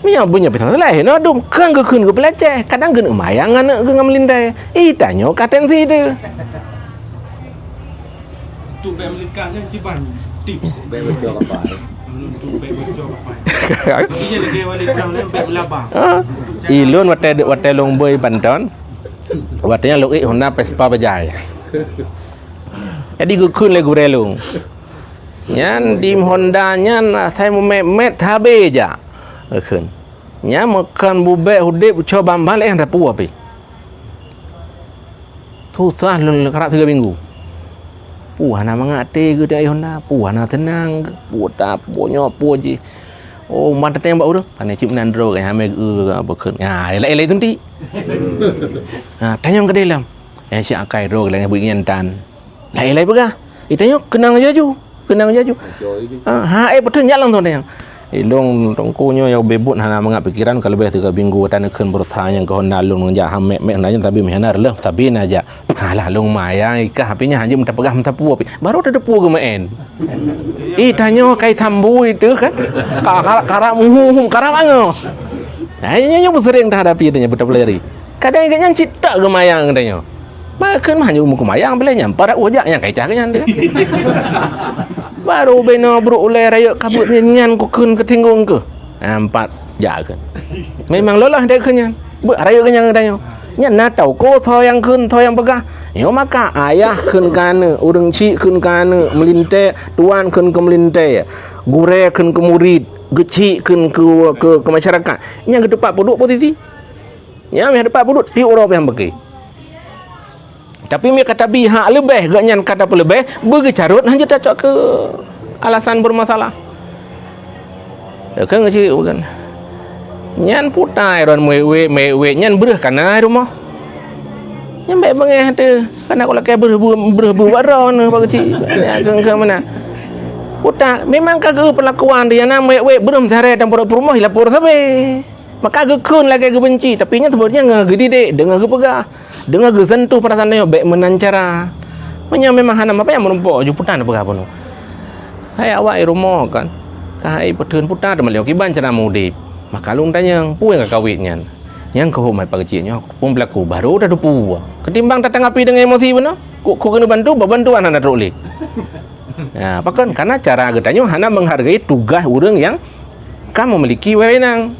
Minya punya bisang tale hino dong. Kang ke kun ke peleceh. Kadang gen mayang anak ke ngamelintai. Tanyo ka tensi de. Tu baik melikah kan ciban tips baik bocor kapal. tu baik bocor apa dia lagi wali kang baik belabang Ilun wate long boy panton Watanya lu Honda Vespa bajai. Jadi gue kun le gue relung. Nyan di Honda nyan saya mau met habe aja. Kun. Nyan makan bubek hudip coba balik yang tapu api. Susah lu kerap 3 minggu. Puana mangate ke dai Honda, puana tenang, puta ponyo poji. Oh, mata tembak udah. Pane cip nandro kan hame apa keun. Ha, elai tunti. Ha, tanyong ke dalam. Si akai ro lang bingin tan. Elai pega. Itanyo kenang jaju. Ha, betul jalan tu tanyong. Long tongkonyo yang bebut hana mangap pikiran kalau lebih 3 minggu tan keun bertanya ke Honda long nja hame nanya tapi mehana leh tapi naja. Halah long maya ikah hapinya hanya minta pegah minta pu api. Baru ada pu ke main. Tanyo kai tambu itu kan. Karak muhum karak ango. Hanya yang sering terhadapi tanya betul pelari. Kadang kadang cita ke mayang tanya. Makan hanya umur kemayang belanya. Para ujaknya kai cah kenyan dia. Baru beno bro ulai raya kabut nyan ku keun ketinggung ke. 4 ja kan. Memang lelah dia kenyan. Raya kenyan tanya. Nya na tau ko tho yang keun tho yang pegah. Yo maka ayah keun kana, urang ci keun kana, melinte tuan keun ke melinte. Gure keun ke murid, geci keun ke masyarakat. Nya ke depan puduk posisi. Nya me depan puduk di urop yang bagi. Tapi me kata bihak lebih, gak nyan kata pelebih, bagi carut hanya tak ke alasan bermasalah. Kan ngeci bukan. Nyan putai ron mewe nyan bereh kana rumah. Nyan baik bengeh tu. Kana kalau ke bereh waron apa kecil. Ke mana. Putai memang kagak perlakuan dia na mewe berem sare dan rumah lapor sabe. Maka gekun lagi ke benci tapi nya sebetulnya ngegede dengan ke pegah. Dengan ke sentuh perasaan dia baik menancara. Nya memang hana apa yang menumpuk ju putai pegah pun. Hai awak rumah kan. Kai petun putai de meliok iban cara mudip. Maka lung tanya, pu yang kawin nyan. Yang kau mai pagcinya, pun pelaku baru dah dupu. Ketimbang tanggapi dengan emosi benar. Ku kena bantu, bantuan anda teroleh. Ya, pakan karena cara getanya hana menghargai tugas orang yang kamu memiliki wewenang.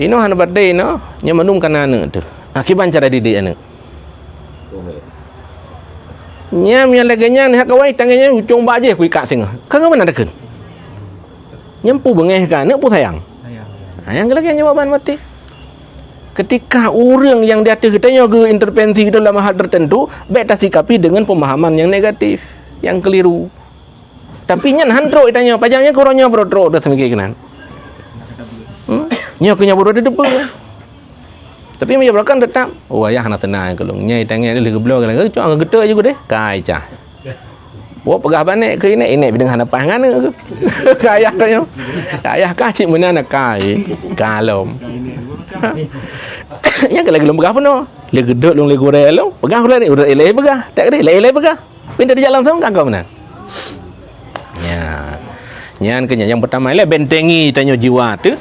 Ino hana badai no, nya menum kana tu. Akibat cara didik anak. Nya yang laganya ni hak kawai tangannya ucung baje ku ikat sing. Kagak mana dekeun. Nyempu bengeh kan, pu sayang. Yang lagi jawaban mati. Ketika orang yang di atas kita ke intervensi dalam hal tertentu, beta sikapi dengan pemahaman yang negatif, yang keliru. Tapi nyan handro itanya, pajangnya korongnya brodro dah semikian. Nya kenya bodoh di depan. Tapi menyebabkan tetap, oh ayah nak tenang kalau nyai tanya dia lagi blog lagi, cuma gede aja deh, kai cah. Wah pegah banek ke ini dengan hana pangan ke. Kayah tanya. Kayah kah cik mana nak kai. Kalom. Ya kalau belum pegah pun le gedok long le gorel long. Pegah pula ni udah eleh pegah. Tak ada eleh pegah. Pindah di jalan sama kagak mana. Ya. Nyan kenya yang pertama le bentengi tanya jiwa tu.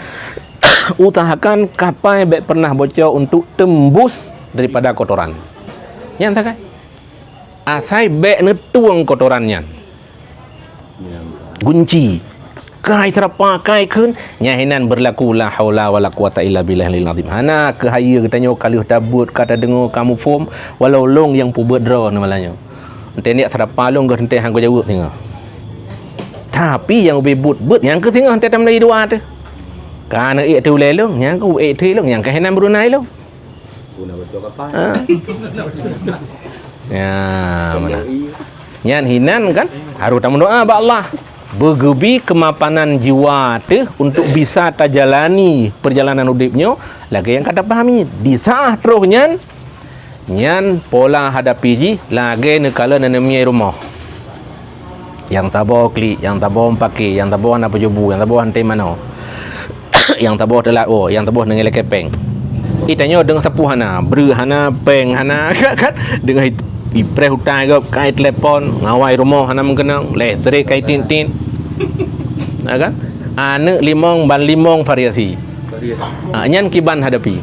Usahakan kapai baik pernah bocor untuk tembus daripada kotoran. Nyan tak kai? Asai bek netuang kotorannya. Gunci. Kai terpakai kun nyahinan berlaku la haula wala quwata illa billahil azim. Hana ke haya katanya kalih tabut kata dengar kamu form walau long yang pu bedra namalanya. Ente ni terapa long ke ente hang ko jawab tengah. Tapi yang bebut yang ke tengah ente tam lagi dua tu. Kana tu lelong yang ku tu long yang ke hinan Brunei long. Guna betul kapal. Ya, mana? Nyan hinan kan harus tamu doa ba Allah. Bergebi kemapanan jiwa tu untuk bisa tajalani perjalanan hidupnya lagi yang kata pahami di sah terus nyan pola hadapi ji lagi nekala nanemi rumah. Yang tabo klik, yang tabo pakai, yang tabo nak pejubu, yang tabo hantai mana. Yang tabo telat yang tabo dengan lekepeng. Itanya dengan sepuhana, berhana peng hana kan dengan ipre hutan ke kai telepon ngawai rumah hana mengkenang listrik kai tin kan ane limong ban limong variasi nyan kiban hadapi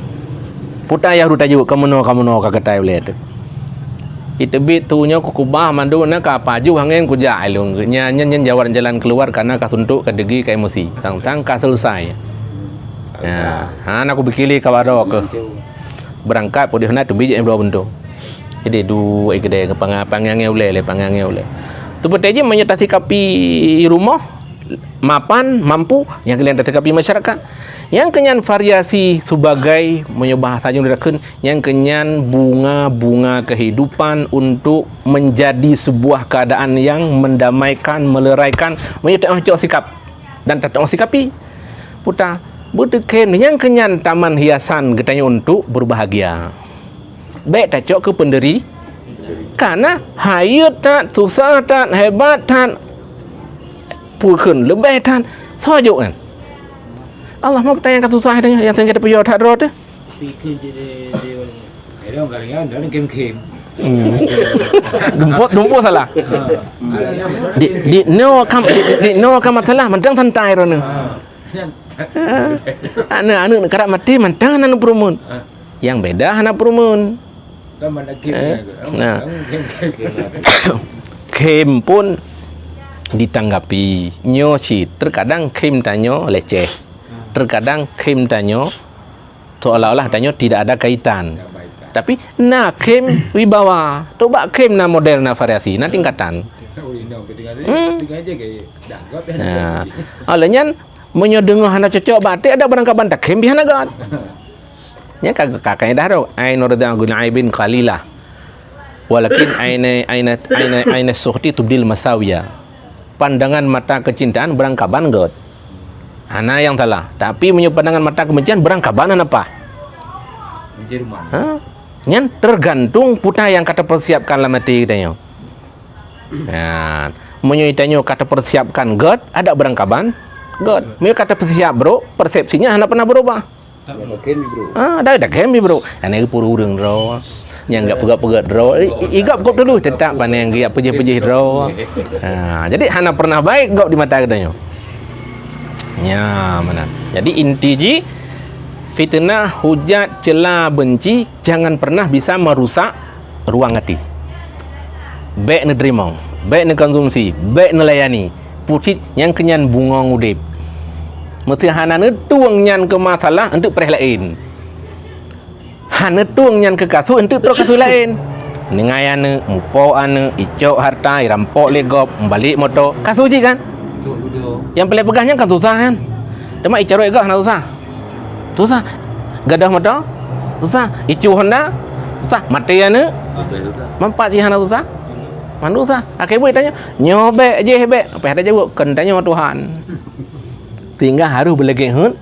putai ya ruta juga kamu no kagatai boleh tu itu bit tu nya kubah mandu na ka paju hangen ku jai long nyan jalan keluar karena kasuntuk kadegi ka emosi tang ka selesai ya aku bikili kawaro ke berangkat pun dia hendak tu bijak yang dua bentuk. Jadi dua kedai ke pangangan oleh pangangan oleh. Tu betul je menyertai kapi rumah mapan mampu yang kalian tetapi masyarakat yang kenyan variasi sebagai menyubah saja dirakan yang kenyan bunga-bunga kehidupan untuk menjadi sebuah keadaan yang mendamaikan, meleraikan, menyertai sikap dan tak sikapi putar berdekan yang kenyan taman hiasan katanya untuk berbahagia. Baik tak cok ke penderi karena hayat tak, susah tak, hebat tak, pukul lebih tak, sajuk kan. Allah mau bertanya kat susah dia yang kita pergi tak rot tu. Fikir je dia. Ada orang kalian ada kem-kem. Dumpuk salah. Di no kam masalah mendang santai rono. Anak karak mati mendang anak perumun. Yang beda anak perumun. Nah, kem pun ditanggapi nyoci terkadang kem tanyo leceh, terkadang kem tanyo seolah-olah tanyo tidak ada kaitan, tapi kem wibawa coba kem na model na variasi na tingkatan. Nah, olehnya menyodengoh hana cocok batik ada barang kaban tak kem bihana gat. Ya kakaknya dah ro ain radang guna aibin qalilah walakin aina suhti tubdil masawiya. Pandangan mata kecintaan berangkaban god ana yang salah, tapi pandangan mata kebencian berangkaban apa Jerman. Nyan tergantung putar yang kata persiapkan lah mati katanya. Menyoitanyo kata persiapkan god ada berangkaban god, meu kata persiap bro persepsinya hana pernah berubah. Ada kemi bro. Ane puru urang ro. Yang enggak pegat-pegat ro. Igap gop dulu tetap pane yang giap pejih-pejih ro. Jadi hana pernah baik gop di mata katanya. Ya, mana. Jadi inti ji fitnah, hujat, celah, benci jangan pernah bisa merusak ruang hati. Baik nerima, baik nekonsumsi, baik nelayani. Pucit yang kenyan bunga udip. Mesti hana tuang nyan ke masalah untuk perih lain. Hana tuang nyan ke kasus untuk terus kasus lain. Ningayana, mpo ane, icok harta, rampok legop, balik motor. Kasus je kan? Yang paling pegahnya kan susah kan? Cuma icarok egah nak susah. Susah. Gadah motor? Susah. Icu Honda? Susah. Mati ane? Mampat je hana susah. Mana susah? Akhir boleh tanya, nyobek je hebek. Apa ada jawab? Kentanya Tuhan. Tinggal harus berlegehun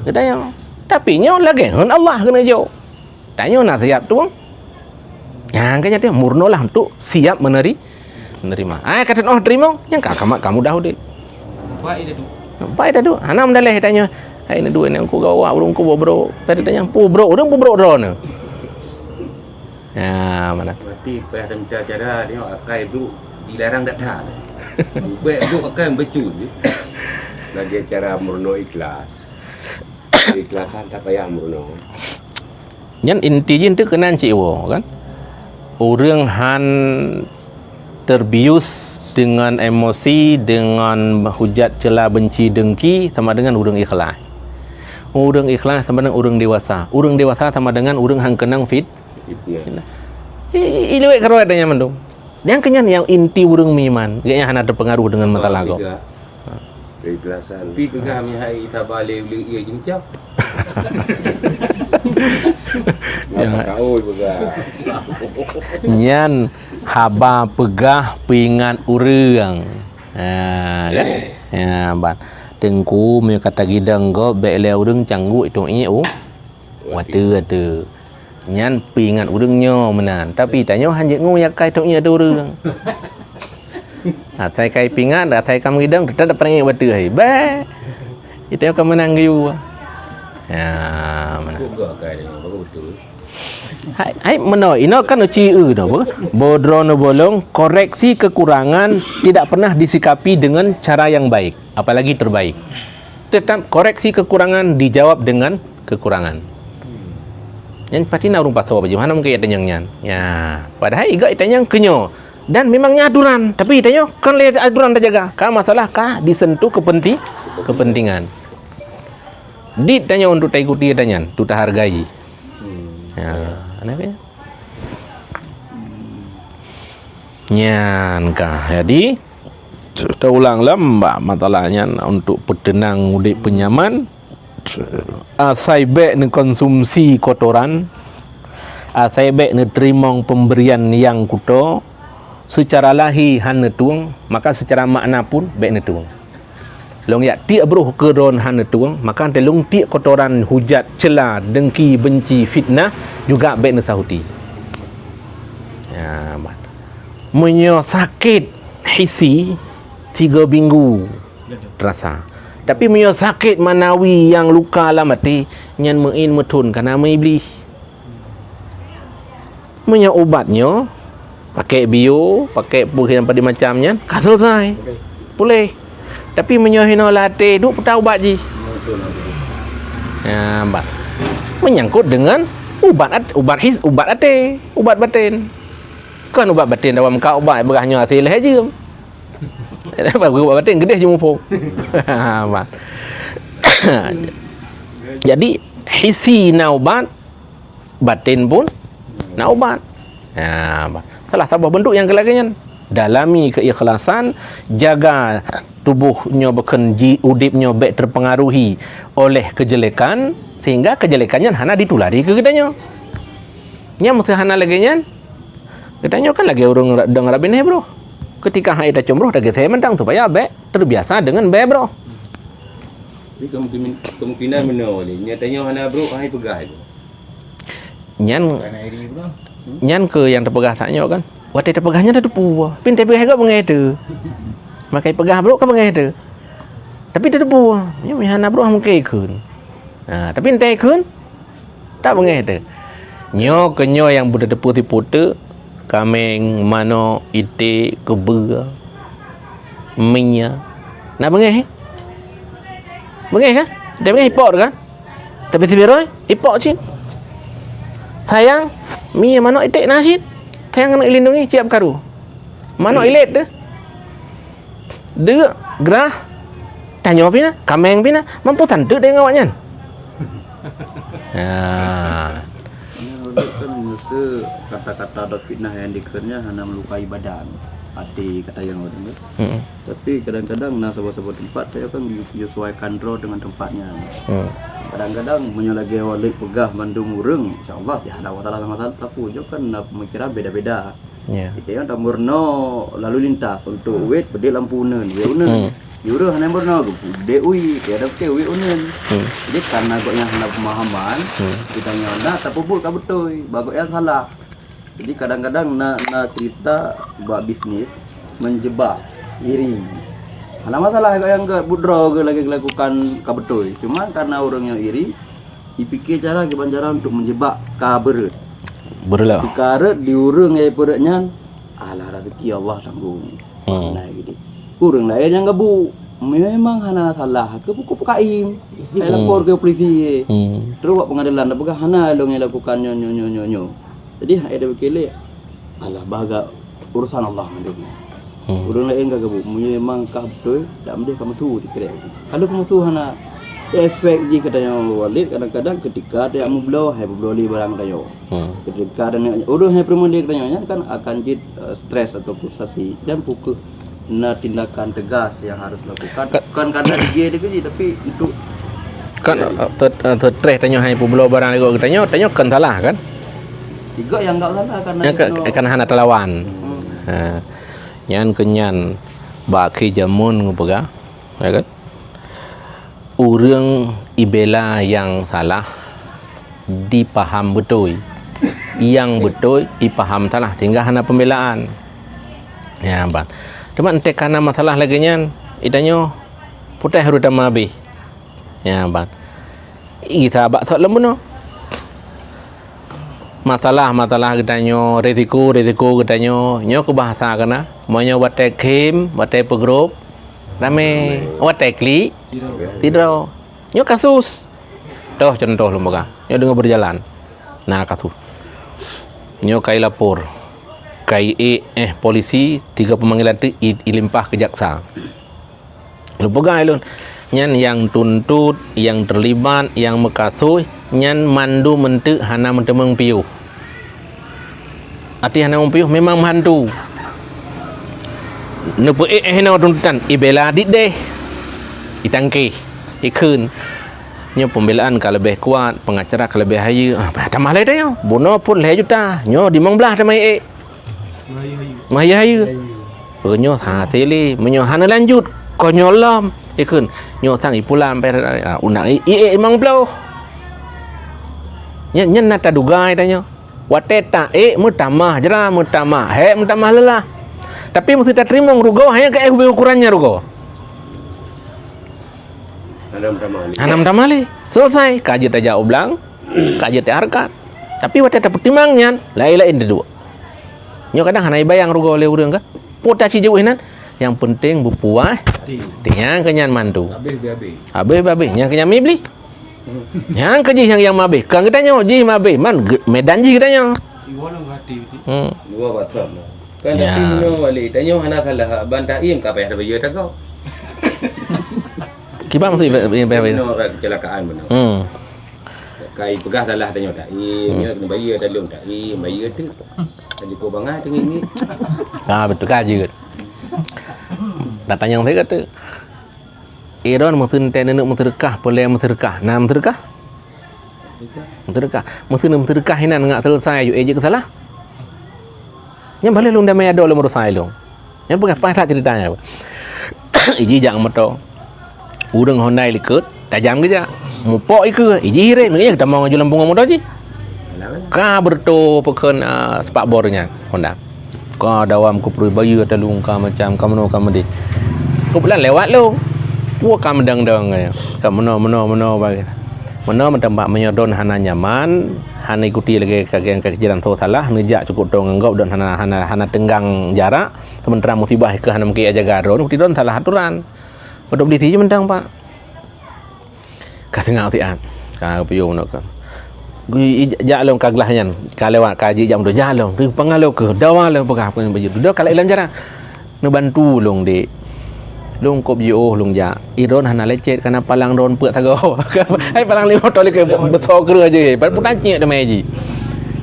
katanya, tapi nyo legehun Allah kena jo tanya nak siap tu yang kanya dia murno lah untuk siap menerima kata oh terima yang kamu dah udah baik dah tu ana mendaleh tanya ini dua ni aku gawa urung ku bro tadi tanya pu bro urung pu bro drone ya mana berarti pada cara dia akai tu dilarang tak dah baik tu akai becu je lagi cara murno ikhlas. Ikhlasan tak payah murno. Yang intinya itu kena ciwo kan. Orang han terbius dengan emosi, dengan hujat, celah, benci, dengki sama dengan orang ikhlas. Orang ikhlas sama dengan orang dewasa. Orang dewasa sama dengan orang hang kenang fitnah. Ilewek karo adanya mendung. Yang kenyan yang inti orang miman, kayaknya hana terpengaruh dengan masalah kau. Keikhlasan. Tapi juga kami hai tabale beli ia jincap. Kau juga. Nyan haba pegah pingat urang. Kan? Ya, ban. Tengku me kata gidang go bek le urang canggu itu ieu. Watu. Nyan pingat urangnya menan. Tapi tanya hanje ngoyak kai tok nya urang. Saya kai pingat, saya kamu hidang, kita tak pernah batu hai. Ba. Itu yang kamu menang you. Ya, mana? Juga kai betul. Hai meno, ino kan uci no apa? Bodro no bolong, koreksi kekurangan tidak pernah disikapi dengan cara yang baik, apalagi terbaik. Tetap koreksi kekurangan dijawab dengan kekurangan. Yang pasti na urung paso apa mana mungkin ada yang ya, padahal iga itanya kenyo. Dan memangnya aturan, tapi tanya kan lihat aturan dah jaga. Kan masalah kah disentuh kepentingan. Dit tanya untuk tak ikuti tanya, tu tak hargai. Ya, kenapa? Nyan kah. Jadi kita ulang lembak masalahnya untuk petenang udik penyaman. Asai baik ni konsumsi kotoran, asai baik ni terima pemberian yang kuto, secara lahir hana tuang, maka secara makna pun baik ni tuang. Long ya tiak beruh keron hana tuang, maka telung tiak kotoran hujat, cela, dengki, benci, fitnah juga baik ni sahuti. Ya, menyo sakit hisi 3 minggu terasa. Tapi menyo sakit manawi yang luka lah mati nyan mein metun karena iblis. Menyo obatnya pakai bio, pakai pulih pada macamnya, kan selesai. Boleh. Tapi menyo hina latih duk petau ubat ji. Ya, mbak. Menyangkut dengan ubat ate, ubat batin. Kan ubat batin dalam kau ubat berahnya hasil haji. Bagus ubat batin gede je mumpung. Jadi hisi na ubat, batin pun na ubat. Ya, salah satu bentuk yang kelaganya dalami keikhlasan, jaga tubuhnya bekenji udipnya baik terpengaruhi oleh kejelekan sehingga kejelekannya hana ditulari ke kitanya. Nya mesti hana lagi nya. Kitanya kan lagi orang dengar rabin bro. Ketika hai dah combroh dah saya mentang supaya baik terbiasa dengan baik bro. Jadi kemungkinan mana ni? Nyatanya hana bro hai pegah itu. Nyan ke yang terpegah saknya kan. Watai terpegahnya dah tepu. Pin terpegah juga mengeda. Makai pegah bro kan mengeda. Tapi dia tepu. Nya hana bro mungkin kun. Tapi entai kun tak mengeda. Nyo kenyo yang budak tepu tipu kameng, mano, ite, kebe, minyak. Nak bengeh? Bengeh kan? Dia bengeh ipok kan? Tapi sebiroi, ipok cik. Sayang, minyak mano ite nasid. Sayang nak lindungi siap karu. Mano ilet tu. Dia gerah. Tanya pina, kameng pina, mampu tantu dengan awaknya. Kan masa kata-kata ada fitnah yang dikernya hanya melukai badan, hati kata yang orang tu. Tapi kadang-kadang nak sebuah tempat saya kan menyesuaikan draw dengan tempatnya. Kadang-kadang menyalagi walik pegah mandung urang, insya-Allah ya ada masalah tapi juga kan pemikiran beda-beda. Kita yang tak murno lalu lintas untuk wait bedil lampunan, weunan. Yura hanya murno deui, tiada ke weunan. Jadi karena agaknya hanya pemahaman, kita nyana tak pupul ka betul, bagok yang salah. Jadi kadang-kadang nak cerita buat bisnis menjebak iri. Hana masalah yang ke budro ke lagi lakukan ka betul. Cuma karena orang yang iri, dipikir cara untuk menjebak ka berat. Berlah. Karet diurang ya perutnya, alah rezeki Allah tanggung. Nah gitu. Urang lain yang gabu. Memang hana salah ke buku PKM. Saya lapor ke polisi. Terus buat pengadilan apakah hana long yang lakukan nyo. Jadi ada berkele alah bahagia urusan Allah mandungnya. Urang lain gak gabu. Memang kah betul tak mesti kamu tu dikira. Kalau kamu tu hana efek je katanya walid kadang-kadang ketika dia mau beli barang kayo. Ketika ada orang yang perlu dia katanya kan akan jadi stres atau frustasi dan pukul tindakan tegas yang harus lakukan. Bukan karena dia je tapi untuk kan stres tanya hai publo barang lego tanya kan salah kan? Tiga yang enggak salah karena hana telawan. Nyan kenyan baki jamun ngupega. Ya kan? Urang ibela yang salah dipaham betul. Yang betul dipaham salah sehingga hana pembelaan. Ya, Bang. Cuma ente karena masalah lagi nya itanyo putih rutama habis. Ya, Bang. Kita abak sok lembuno. Masalah kitanyo risiko kitanyo nyo ke bahasa kana monyo wate kim wate pegrup rame wate kli tidak nyo kasus toh contoh lembaga nyo dengan berjalan nah kasus nyo kai lapor kai polisi 3 pemanggilan tu ilimpah ke jaksa lembaga ilun nyan yang tuntut yang terlibat yang mekasus nyan mandu mentu hana mentemeng piu. Arti hana piu memang mandu. Nupu hena tuntutan ibela dit deh. Itangke ikun. Nyo pembelaan kalau lebih kuat, pengacara kalau lebih hayu. Tambah leh dah. Bono pun leh juta. Nyo di mang belah tamai Maya hayu. Nyo ha teli, menyo hana lanjut. Ko nyolam ikun. Nyo sang ipulam pe unang mang belau. Nyen nata dugai tanya. Wateta mutamah jera mutamah. Mutamah lelah. Tapi mesti tak terima rugo hanya ke ukurannya rugo. Hanam tamali. Selesai. Kaji tak jauh belang. Kaji tak harkat. Tapi wateta pertimbangannya lain-lain dua. Nyo kadang hanai bayang rugo oleh urang ka. Pota ci jauh hinan. Yang penting bupuah. Yang kenyan mantu. Habis babe. Yang kenyan mibli. Yang keji yang mabe. Kang kita nyo ji mabe. Man medan ji kita nyo. Iwana ngati. Dua batang. Kan tapi no wali. Tanya hana kalah bantah im ka payah bayu tak kau. Kiba mesti No kecelakaan benar. Kai pegah salah tanya tak. Nya kena bayu dalam tak. Bayu tu. Jadi kau bangai dengan ini. Betul kaji. Datang yang saya kata. Iron mungkin tenenuk menterkah, boleh menterkah. Nah menterkah? Menterkah. Mungkin menterkah hinan ngak selesai je kesalah. Yang balik lung damai ada lung merusai lung. Yang bukan apa tak ceritanya. Iji jangan motor. Urang Honda likut, tajam ke jak. Mupok iku, iji hire, ni kita mau ngaju lampung motor ji. Ka berto pekan sepak bornya Honda. Ka dawam ku perlu bayu telung ka macam kamu di. Ku bulan lewat lung. Puak kam dang-dang ya. Kam meno bagi. Meno mentempat menyodon hana nyaman, hana ikuti lagi kagian kejaran tu salah, ngejak cukup dong enggau dan hana tenggang jarak, sementara musibah ke hana mungkin aja garon, ukti don salah aturan. Pada beli tiji mentang pak. Kasih ngau tian. Ka piyo nak kan. Gui jalong kaglahnya, kalewat kaji jam tu jalong, tu pengalo ke, dawal pegah pun baju. Dah kalau ilan jarak. Nu bantu long di lung kop yo lung ja iron hana lecet kana palang ron pek tagaw hai palang limo toli ke beto kru aje par putan cik de meji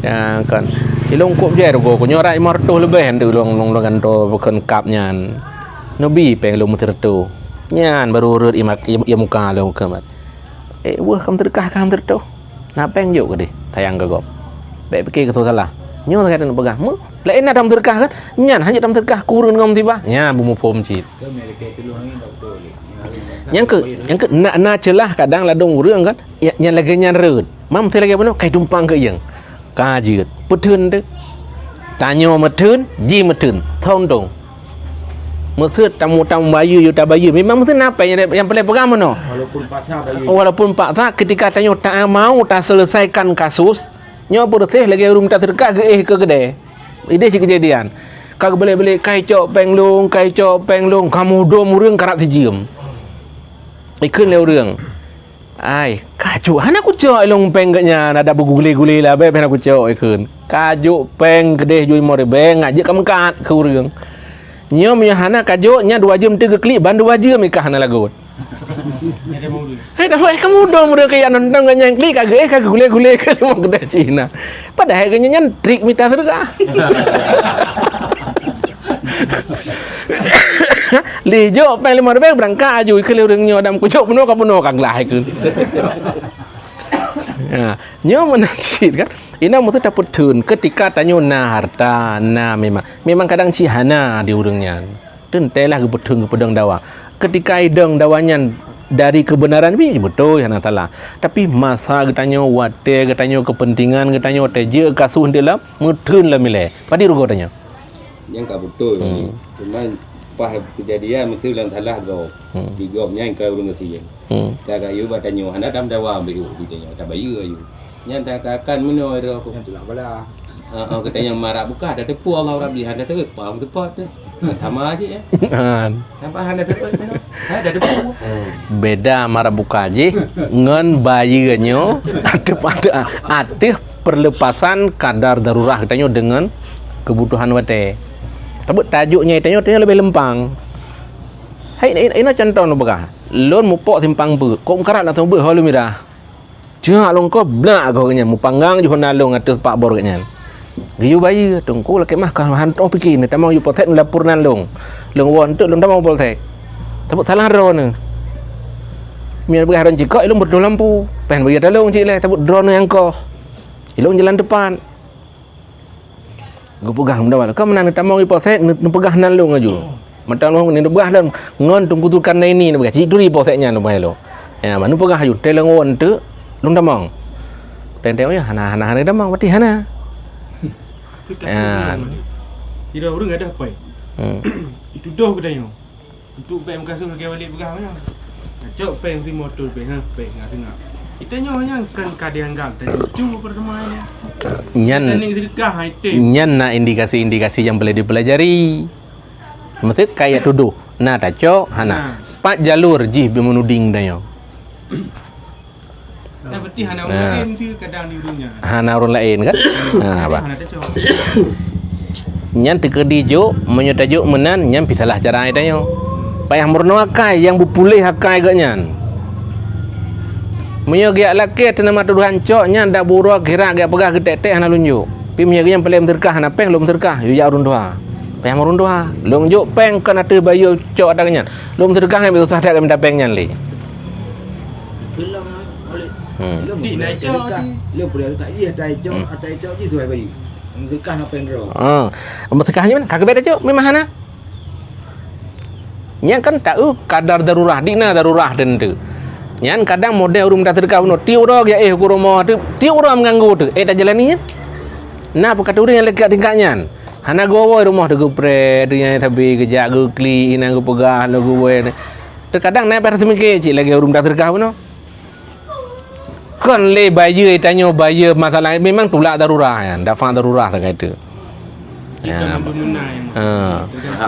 ya kan ilung kop je go ko nyorai marto lebih hendu lung kan to bukan kap nyan nobi peng lung muterto nyan baru urut imak ia muka lung kemat wah kam terkah kam terto na peng yo ke de tayang ke gop baik pikir ke salah nyo kata nak pegah mu lain ada terkah kan nyan hanya dalam terkah kurun ngom tiba nya bumu pom cit yang ke nak celah kadang ladung urang kan yang lagi nyan reut mam teh lagi beno kai tumpang ke yang kajut peteun tu tanyo meteun ji meteun thong dong mesut tamu bayu yuta bayu memang mesti apa yang paling pegang mano walaupun paksa ketika tanyo tak mau tak selesaikan kasus nyo bersih lagi urung tak terkah ke gede ide si kejadian kag beli kai cok penglung kamu do murung karak sejiem ikun le urang ai kaju hana ku cok long peng nya ada begule-gule lah be hana ku cok ikun kaju peng gede jui more beng aje kamkat ke urang nyo nya hana kaju nya 2 jam 3 klik ban 2 jam ikah hana lagot dah kamu do murung kaya nonton nya klik kag gule-gule ke mau gede Cina padahal kayaknya nyan trik mita surga lijo peng lemar beg berangka aju ke leureung nyo dam kucuk penuh kag lah keun ya nyo menacit kan ina mutu dapat tun ketika tanyo na harta na memang kadang cihana di urangnya tun telah gebetun gepedang dawa ketika ideng dawanya dari kebenaran bi betul yang salah tapi masa getanyo wate getanyo kepentingan getanyo teje kasus dalam mutun lah mile padi rugo tanya yang ka betul cuman pas kejadian mesti ulang salah go di go nya ka urang si jaga yu batanyo hana dam dawa ambil di tanya tak bayu ayu nya tak akan meno ro ko bala katanya marah buka ada tepu Allah Rabbi ada tepu pam tepat sama aja ya sampai ada tepu ada tepu beda marah buka aja ngan bayinyo ada perlepasan kadar darurat katanya dengan kebutuhan wate tapi tajuknya itu lebih lempang hai ini contoh nu begah lon mupok timpang bu kok karat nak tu bu halu mirah Cak long kau blak kau kenyan mupanggang je honalong atas pak bor kenyan. Giu bayi tungku laki mah kau hantu fikir ni tamang yu potek lapur nalong. Long won tu long tamang potek. Tapi salah ro ni. Mian pergi haron cikok ilung berdua lampu. Pen bagi dalong cik le tapi drone yang kau. Ilung jalan depan. Gu pegang mendawal. Kau menang tamang yu potek nu pegah nalong aju. Matang long ni pegah dan ngon tunggu tukan ni ni pegah. Cik duri poteknya nu lo. Ya manu pegah aju telong won tu long tamang. Tentengnya hana tamang mati hana. Ya. Tidak orang ada apa. Itu dah kedai. Untuk pem kasut ke balik pegang mana. Cok pem si motor pem tengah. Kita nyonya kan kadang anggap tadi cu pertama ini. Nyan nak indikasi yang boleh dipelajari. Maksud kayak tuduh. Nah tak cok hana. Pak jalur jih menuding dayo. Nah, berarti hana orang lain tu kadang di dunia. Hana orang lain kan? Apa? Nyan tekedi jo menyatajuk menan nyan pisalah cara itu yo. Payah murno akai yang bupulih akai gak nyan. Menyo giak laki tenama tuduhan cok nyan dak buruk kira giak pegah getek-tek hana lunjuk. Pi menyo yang paling terkah hana peng lum terkah yu ya urun doa. Payah murun doa. Long juk peng kan ate bayu cok ada nyan. Lum terkah ngan susah dak minta peng nyan li. Di naik cok. Lu boleh tak je atai cok je tu ai bayi. Dekat apa yang ro. Berkahnya mana? Kagak beda cok, memang hana. Nyan kan tahu kadar darurah dina darurah tentu. Nyan kadang model urung dah terkau no tiu ro ya ku rumah tu tiu ro mengganggu tu. Tak jalani nya. Nah apa kata urang yang lekat tingkatnya. Hana gowo rumah tu gupre tu yang tabi gejak gu kli ina gu pegah lo gu we. Terkadang naik pada semikir cik lagi urung dah terkau no. Kan le bayar tanya bayar masalah memang tulak darurah kan dafa darurah tak itu ya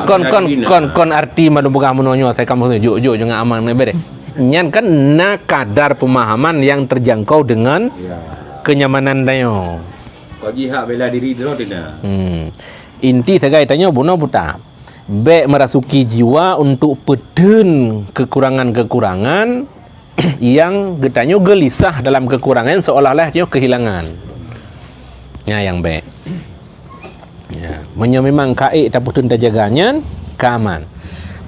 kon arti madu bukan menonyo saya kamu juk jangan aman bere nyan kan nak kadar pemahaman yang terjangkau dengan kenyamanan dayo kau jihad bela diri dulu dina inti segai tanya buno buta be merasuki jiwa untuk peden kekurangan-kekurangan yang getanyo gelisah dalam kekurangan seolah-olah dia kehilangan. Ya yang baik. Ya, menyo memang kaik tapi tun tajaganya kaman.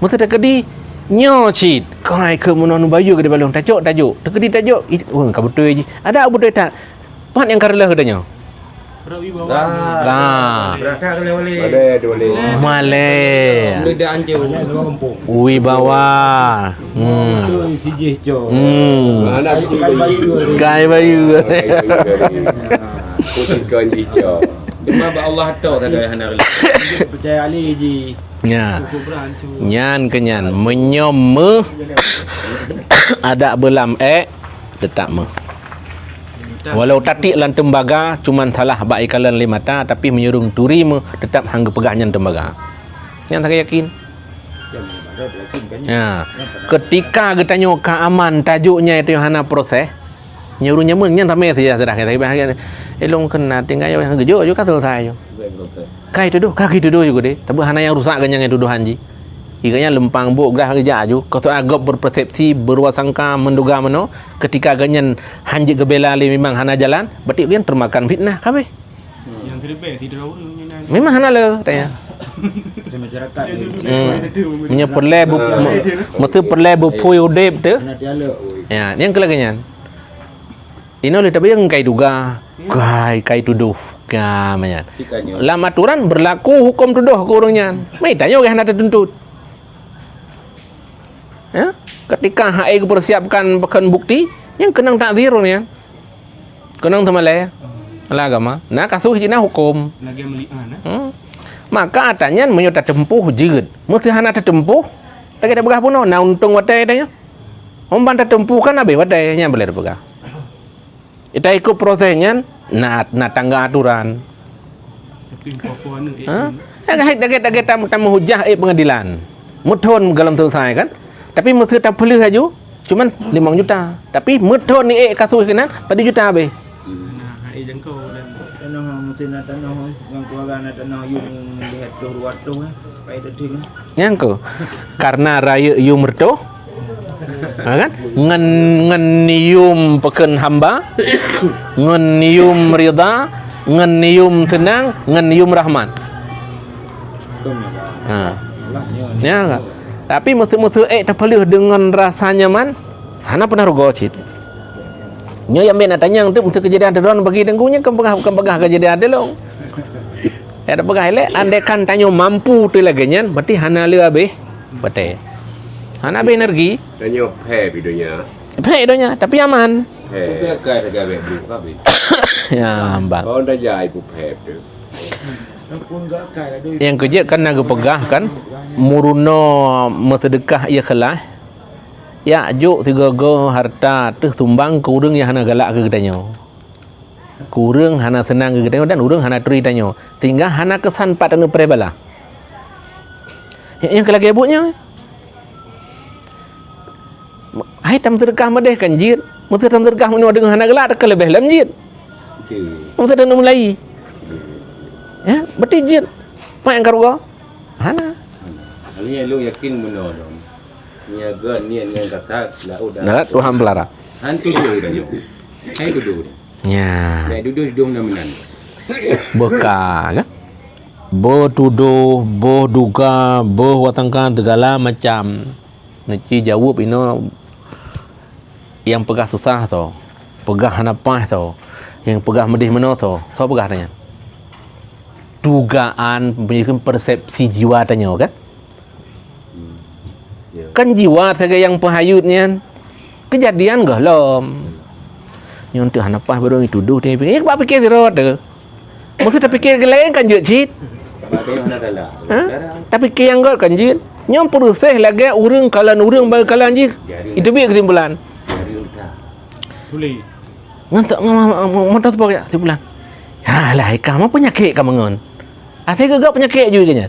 Mesti tekedi nyo cit. Kai ke menon bayu ke balong tajuk. Tekedi tajuk. Oh ka betul je. Ada betul tak? Pat yang karela kedanyo. Berakah boleh. Malay. Tidak anjing kampung. Wibawa. Sijih cok. Anak Kai bayu. pusingkan hijau. Cuma Allah tahu tak ada hana. Percaya ali ji. Ya. Nyan kenyan menyome ada belam tetap me. Walau tatik lan tembaga cuman salah baik kalan limata tapi menyurung turi me tetap hangga pegahnya tembaga. Yang tak yakin. Ya. Ketika getanyo keaman tajuknya itu hana proses nyuruhnya men nyan ramai saja sudah kita bahagian elong kena tinggal yang gejo juga selesai yo. Kai kaki tuduh juga deh. Tapi hana yang rusak ganyang yang tuduhan ji. Iganya lempang buk grah kerja aju. Kau tu agak berpersepsi berwasangka menduga mano ketika ganyan hanjik gebela li memang hana jalan, berarti dia termakan fitnah kabe. Yang terbaik tidak tahu Memang hana le tanya. Masyarakat Punya perlebu mesti perlebu puy udep tu. Ya, yang kelaganyan. Ini oleh tapi yang kai duga, kai tuduh. Kamanya. Dalam aturan berlaku hukum tuduh ke orangnya. Mai tanya orang hendak tertuntut. Ya, ketika HI persiapkan bahkan bukti yang kenang takzir ni. Kenang temalai. Ala agama. Nah kasus Cina hukum. lagi melihat Maka atanya menyota tempuh jeut. Mesti hana tempuh. Tak kita begah puno. Nah untung wadai tanya. Omban tempuh kan abe wadai nya boleh begah. Kita ikut prosesnya. Nak tangga aturan. tapi apa-apa ni Tak kita hujah pengadilan. Mudhon dalam selesai kan. Tapi mesti tak perlu aja. Cuman 5 juta. Tapi mudhon ni kasus kena 4 juta habis. nah jangkau dan tanah mesti nak tanah yang keluarga nak tanah you lihat tu ruat tu pai tadi kan. Yang ke karena raya you mertoh Kan? Ngan nium peken hamba, ngan nium rida, ngan nium tenang, ngan nium rahmat. Ya enggak? Tapi mutu-mutu tak perlu dengan rasa nyaman. Hana pernah rugo cit. Nyo yang ben tanya untuk mutu kejadian teron bagi dengkunya kan pegah kejadian ada lo. Ada pegah le andekan tanyo mampu tu lagi nyan, berarti hana le habis. Betul. Hana habis energi. Tanyo phe videonya. Baik donya, tapi aman. Dia kai tak gawe beli habis. Ya, bang. Kau dah jai pu phe tu. Yang kerja kan naga pegah kan muruno metedekah ia kelah. Ya juk tiga go harta tu tumbang ke urang yang hana galak ke gedanyo. Kurang hana senang ke gedanyo dan urang hana teri danyo. Tinggal hana kesan pat anu prebala. Yang kelagi ibunya. Hai tam sedekah medeh kan jit. Mesti tam sedekah menua dengan hana galak ke lebih lam jit. Mesti dah mulai. Ya, betul jit. Pak yang karuga. Hana. Ni lu yakin benar dong. Ni agak ni yang kata lah udah. Dah Tuhan pelara. Hantu duduk dah yo. Hai duduk. Ya. Naik duduk dah menan. Beka kan? Bo tuduh, bo duga, bo watangkan segala macam. Neci jawab ino yang pegah susah tu. Pegah hanapah tu. Yang pegah medih meno tu. So pegah tanya. Dugaan punya persepsi jiwa tanya kan? Kan jiwa sebagai yang penghayutnya kejadian gelom. Nyontek hanapah baru dituduh dia fikir, "Apa fikir dirot tu?" Mesti tak fikir geleng kan jut cit. Bagai mana dah. Tapi fikir yang gol kan jut. Nyom proses lagi urang kalan urang bagi kalan jit. Itu biar kesimpulan. Boleh. Ngantak ngomong tu pakai kesimpulan. Halah kamu penyakit kamu ngon. Asal gegak penyakit juga nya.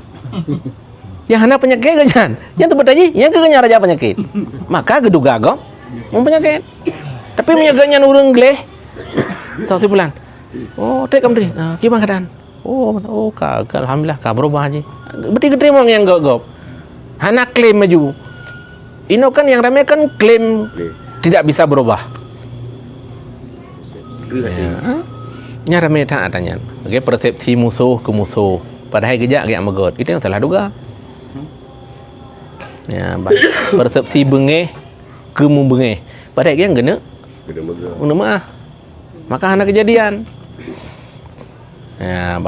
Yang hana penyakit ke jan. Yang tempat aja yang kegenya raja penyakit. Maka geduga gom penyakit. Tapi menyaganya urang gleh. Tahu bulan. Oh, tek kamu tadi. Gimana keadaan? Oh, alhamdulillah ka berubah aja. Berarti keterima yang gop. Hana klaim maju. Ino kan yang ramai kan klaim tidak bisa berubah. Ya. Ramai tak tanya. Okey, persepsi musuh ke musuh. Padahal kejak yang megot. Itu yang salah duga. Ya, persepsi bengeh ke membengeh. Padahal yang kena maaf. Maka hana kejadian. Ya,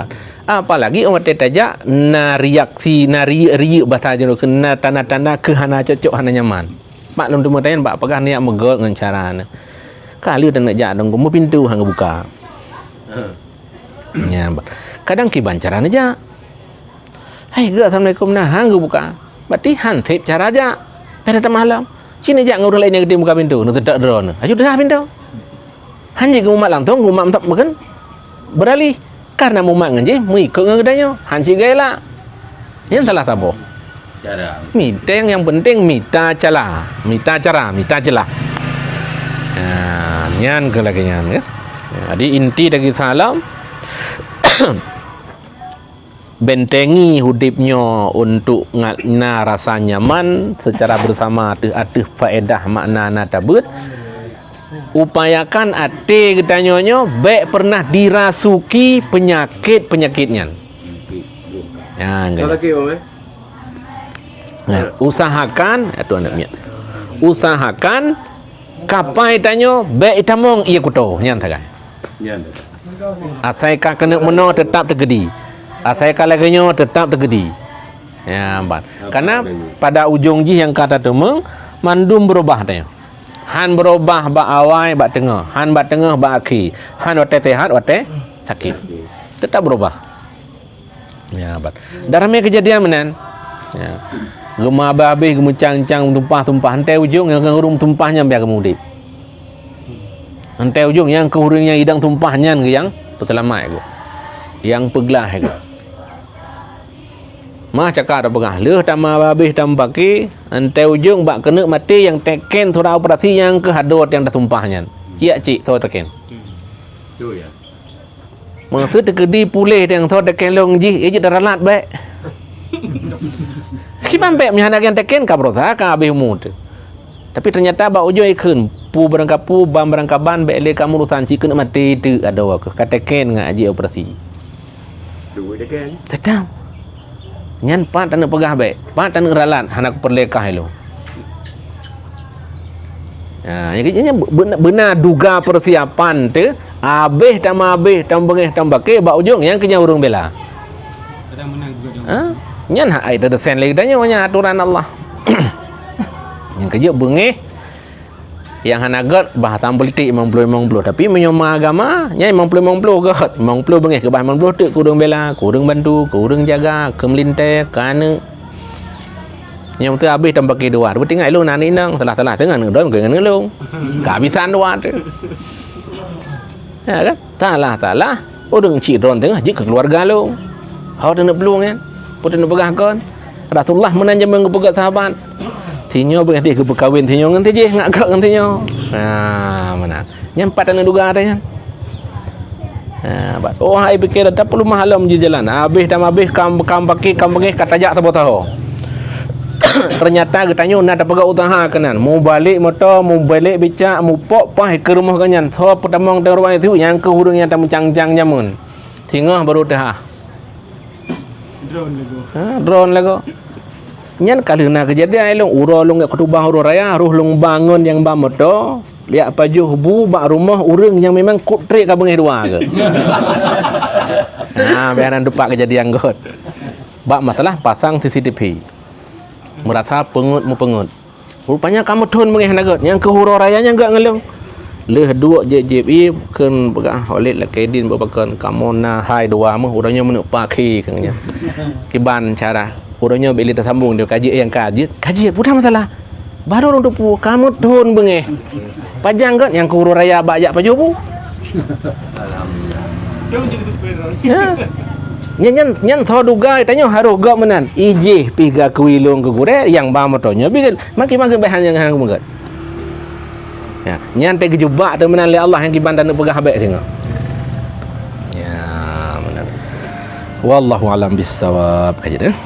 apalagi orang tajak na reaksi na ri bahasa jeno kena tanda-tanda ke hana cocok hana nyaman. Maklum tu matayan bak pegah niat megol dengan carana. Kali dah nak jak dong mu pintu hang buka. Ya, kadang kiban carana aja. Hai, assalamualaikum nah hang buka. Berarti han tip cara aja. Pada malam. Sini jak ngurus lainnya gede buka pintu, nak tak drone. Ayo dah pintu. Hanya gumak langsung, gumak tak makan. Beralih karena mumak nganje, mengikut ngedanya. Hanci gaya yang salah sabo. Cara. Mita yang penting mita cara, mita celah. Nyan ke lagi nyan ya. Jadi inti dari salam bentengi hudipnya untuk ngana rasa nyaman secara bersama ada faedah makna natabut. Upayakan ate ketanyonyo baik pernah dirasuki penyakitnya. Ya, enggak. Lagi Usahakan itu anaknya. Usahakan kapai tanyo baik itamong ia kuto nyan tagai. Asai ka kena meno tetap tergedi. Asai ka laganyo tetap tergedi. Ya, ban. Karena pada ujung ji yang kata temeng mandum berubah tanyo. Han berubah ba awai ba tengah, han ba tengah ba akhir, han wate sehat wate sakit. Tetap berubah. Ya, bat. Daramnya kejadian menan. Ya. Gemah habis gemucang-cang tumpah-tumpah hantai ujung yang urung tumpahnya biar kemudip. Hantai ujung yang keurungnya hidang tumpahnya yang peselamat go. Yang peglah go. Mah cakap dah pegah leh tambah habis tambah pagi hantai ujung bak kena mati yang teken surau operasi yang ke hadot yang dah tumpahnya. Cik so teken. Tu ya. Maksud terkedi pulih yang so teken long ji, ejit daralat baik. Kipan pek menyanak yang teken ka berosa ka habis umur tu. Tapi ternyata ba ujung ikun pu berangkapu bam berangkaban be le kamu urusan ci kena mati tu ada wa kata ken ngaji operasi. Duit dia kan. Sedang. Nyan pat tak nak pegah baik. Pat tak nak ralat anak perlekah lu. Yang benar duga persiapan tu habis tam bengih tam bakeh ba ujung yang kenya urung bela. Kadang menang juga dia. Nyan hak ai ada sen lagi tanya aturan Allah. Yang kerja bengih yang hanagat bahasa politik 50 tapi menyoma agama nya 50 gat 50 bengih ke bah 50 tu kurang bela kurang bantu kurang jaga ke melintai kana yang tu habis tam pakai dua tu tinggal lu nani nang salah dengan don dengan lu kehabisan dua tu ya kan salah orang cik don tengah je ke keluarga lu hau nak belum kan pun nak pegah kon Rasulullah menanjam mengepegat sahabat tinyo berhenti ke berkahwin tinyo ngan je ngak gak ngan tinyo mana nyampat ana duga ada kan hai fikir tak perlu mahalam je jalan habis kam pakai kam bengih kata jak tak tahu ternyata getanyo nak dapat usaha kanan mau balik motor mau balik becak mau pok pah ke rumah kanyan so pertamang teng ruang itu yang ke hurung yang tak mencang-cang nyamun tingah baru dah drone lagu nyan kali na kejadian long uro long ketubah uro raya ruh long bangun yang ba motor lihat pajuh bu bak rumah urang yang memang kutrik ka bengih dua ke biaran dupak kejadian god bak masalah pasang CCTV merasa pengut rupanya kamu tun bengih nagot yang ke huro rayanya enggak ngelong leh dua JJI keun pegah holit la kedin babakan kamu na hai dua mah urangnya menuk paki kangnya kiban cara urangnya bila tersambung dia kaji pudah masalah baru untuk pu kamu tun bengih pajang kan yang kuru raya bajak paju pu alhamdulillah nyan tho duga tanya harus gak menan ije piga kuilung ke gure yang ba motonya bikin makin bahan yang hang mengat ya nyan pe kejebak tu menan li Allah yang kiban dan pegah baik tengok ya menan wallahu alam bisawab kaji dah